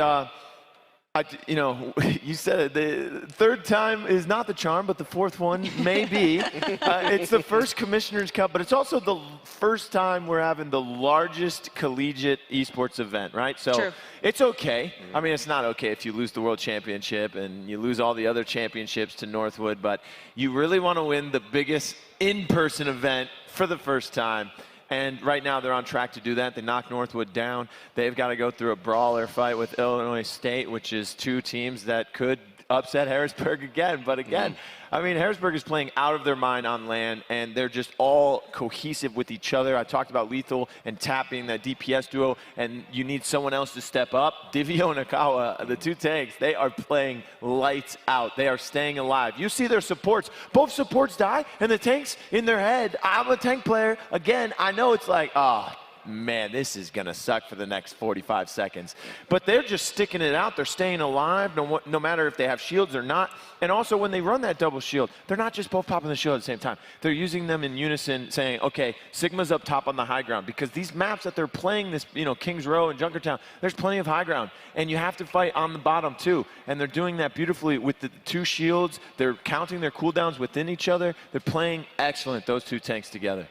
you know, you said it, the third time is not the charm, but the fourth one may be. It's the first Commissioners Cup, but it's also the first time we're having the largest collegiate esports event, right? So it's okay. I mean, it's not okay if you lose the World Championship and you lose all the other championships to Northwood, but you really want to win the biggest in-person event for the first time. And right now they're on track to do that. They knocked Northwood down. They've got to go through a brawler fight with Illinois State, which is two teams that could upset Harrisburg again. But again, I mean, Harrisburg is playing out of their mind on LAN, and they're just all cohesive with each other. I talked about Lethal and Tap being that DPS duo, and you need someone else to step up. Divio and Akawa, the two tanks, they are playing lights out. They are staying alive. You see their supports. Both supports die, and the tanks in their head, I'm a tank player. Again, I know it's like, man, this is going to suck for the next 45 seconds. But they're just sticking it out. They're staying alive no matter if they have shields or not. And also when they run that double shield, they're not just both popping the shield at the same time. They're using them in unison, saying, okay, Sigma's up top on the high ground. Because these maps that they're playing, this, Kings Row and Junkertown, there's plenty of high ground. And you have to fight on the bottom too. And they're doing that beautifully with the two shields. They're counting their cooldowns within each other. They're playing excellent, those two tanks together.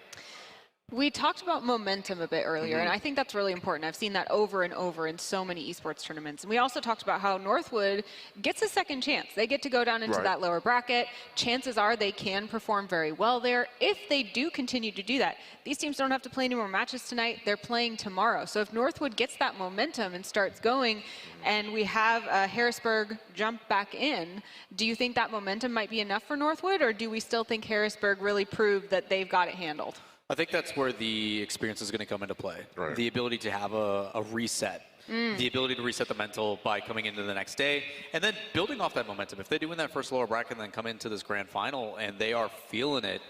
We talked about momentum a bit earlier, and I think that's really important. I've seen that over and over in so many esports tournaments. And we also talked about how Northwood gets a second chance. They get to go down into that lower bracket. Chances are they can perform very well there. If they do continue to do that, these teams don't have to play any more matches tonight. They're playing tomorrow. So if Northwood gets that momentum and starts going, and we have Harrisburg jump back in, do you think that momentum might be enough for Northwood, or do we still think Harrisburg really proved that they've got it handled? I think that's where the experience is going to come into play. Right. The ability to have a reset. The ability to reset the mental by coming into the next day, and then building off that momentum. If they do win that first lower bracket and then come into this grand final and they are feeling it,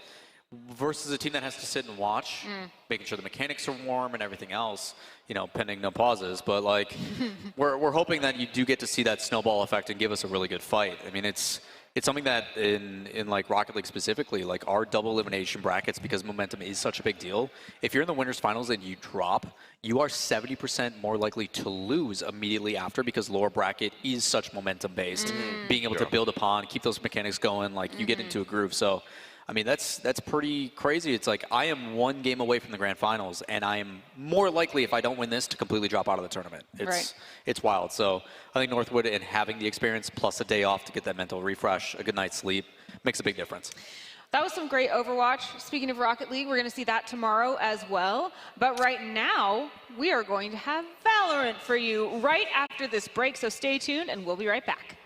versus a team that has to sit and watch, making sure the mechanics are warm and everything else, pending no pauses. But like, we're hoping that you do get to see that snowball effect and give us a really good fight. I mean, it's something that in like Rocket League specifically, like our double elimination brackets, because momentum is such a big deal. If you're in the winners finals and you drop, you are 70% more likely to lose immediately after, because lower bracket is such momentum based. Being able to build upon, keep those mechanics going, like you get into a groove. So, I mean, that's pretty crazy. It's like I am one game away from the grand finals, and I am more likely, if I don't win this, to completely drop out of the tournament. It's wild. So I think Northwood, and having the experience plus a day off to get that mental refresh, a good night's sleep, makes a big difference. That was some great Overwatch. Speaking of Rocket League, we're going to see that tomorrow as well. But right now, we are going to have Valorant for you right after this break. So stay tuned, and we'll be right back.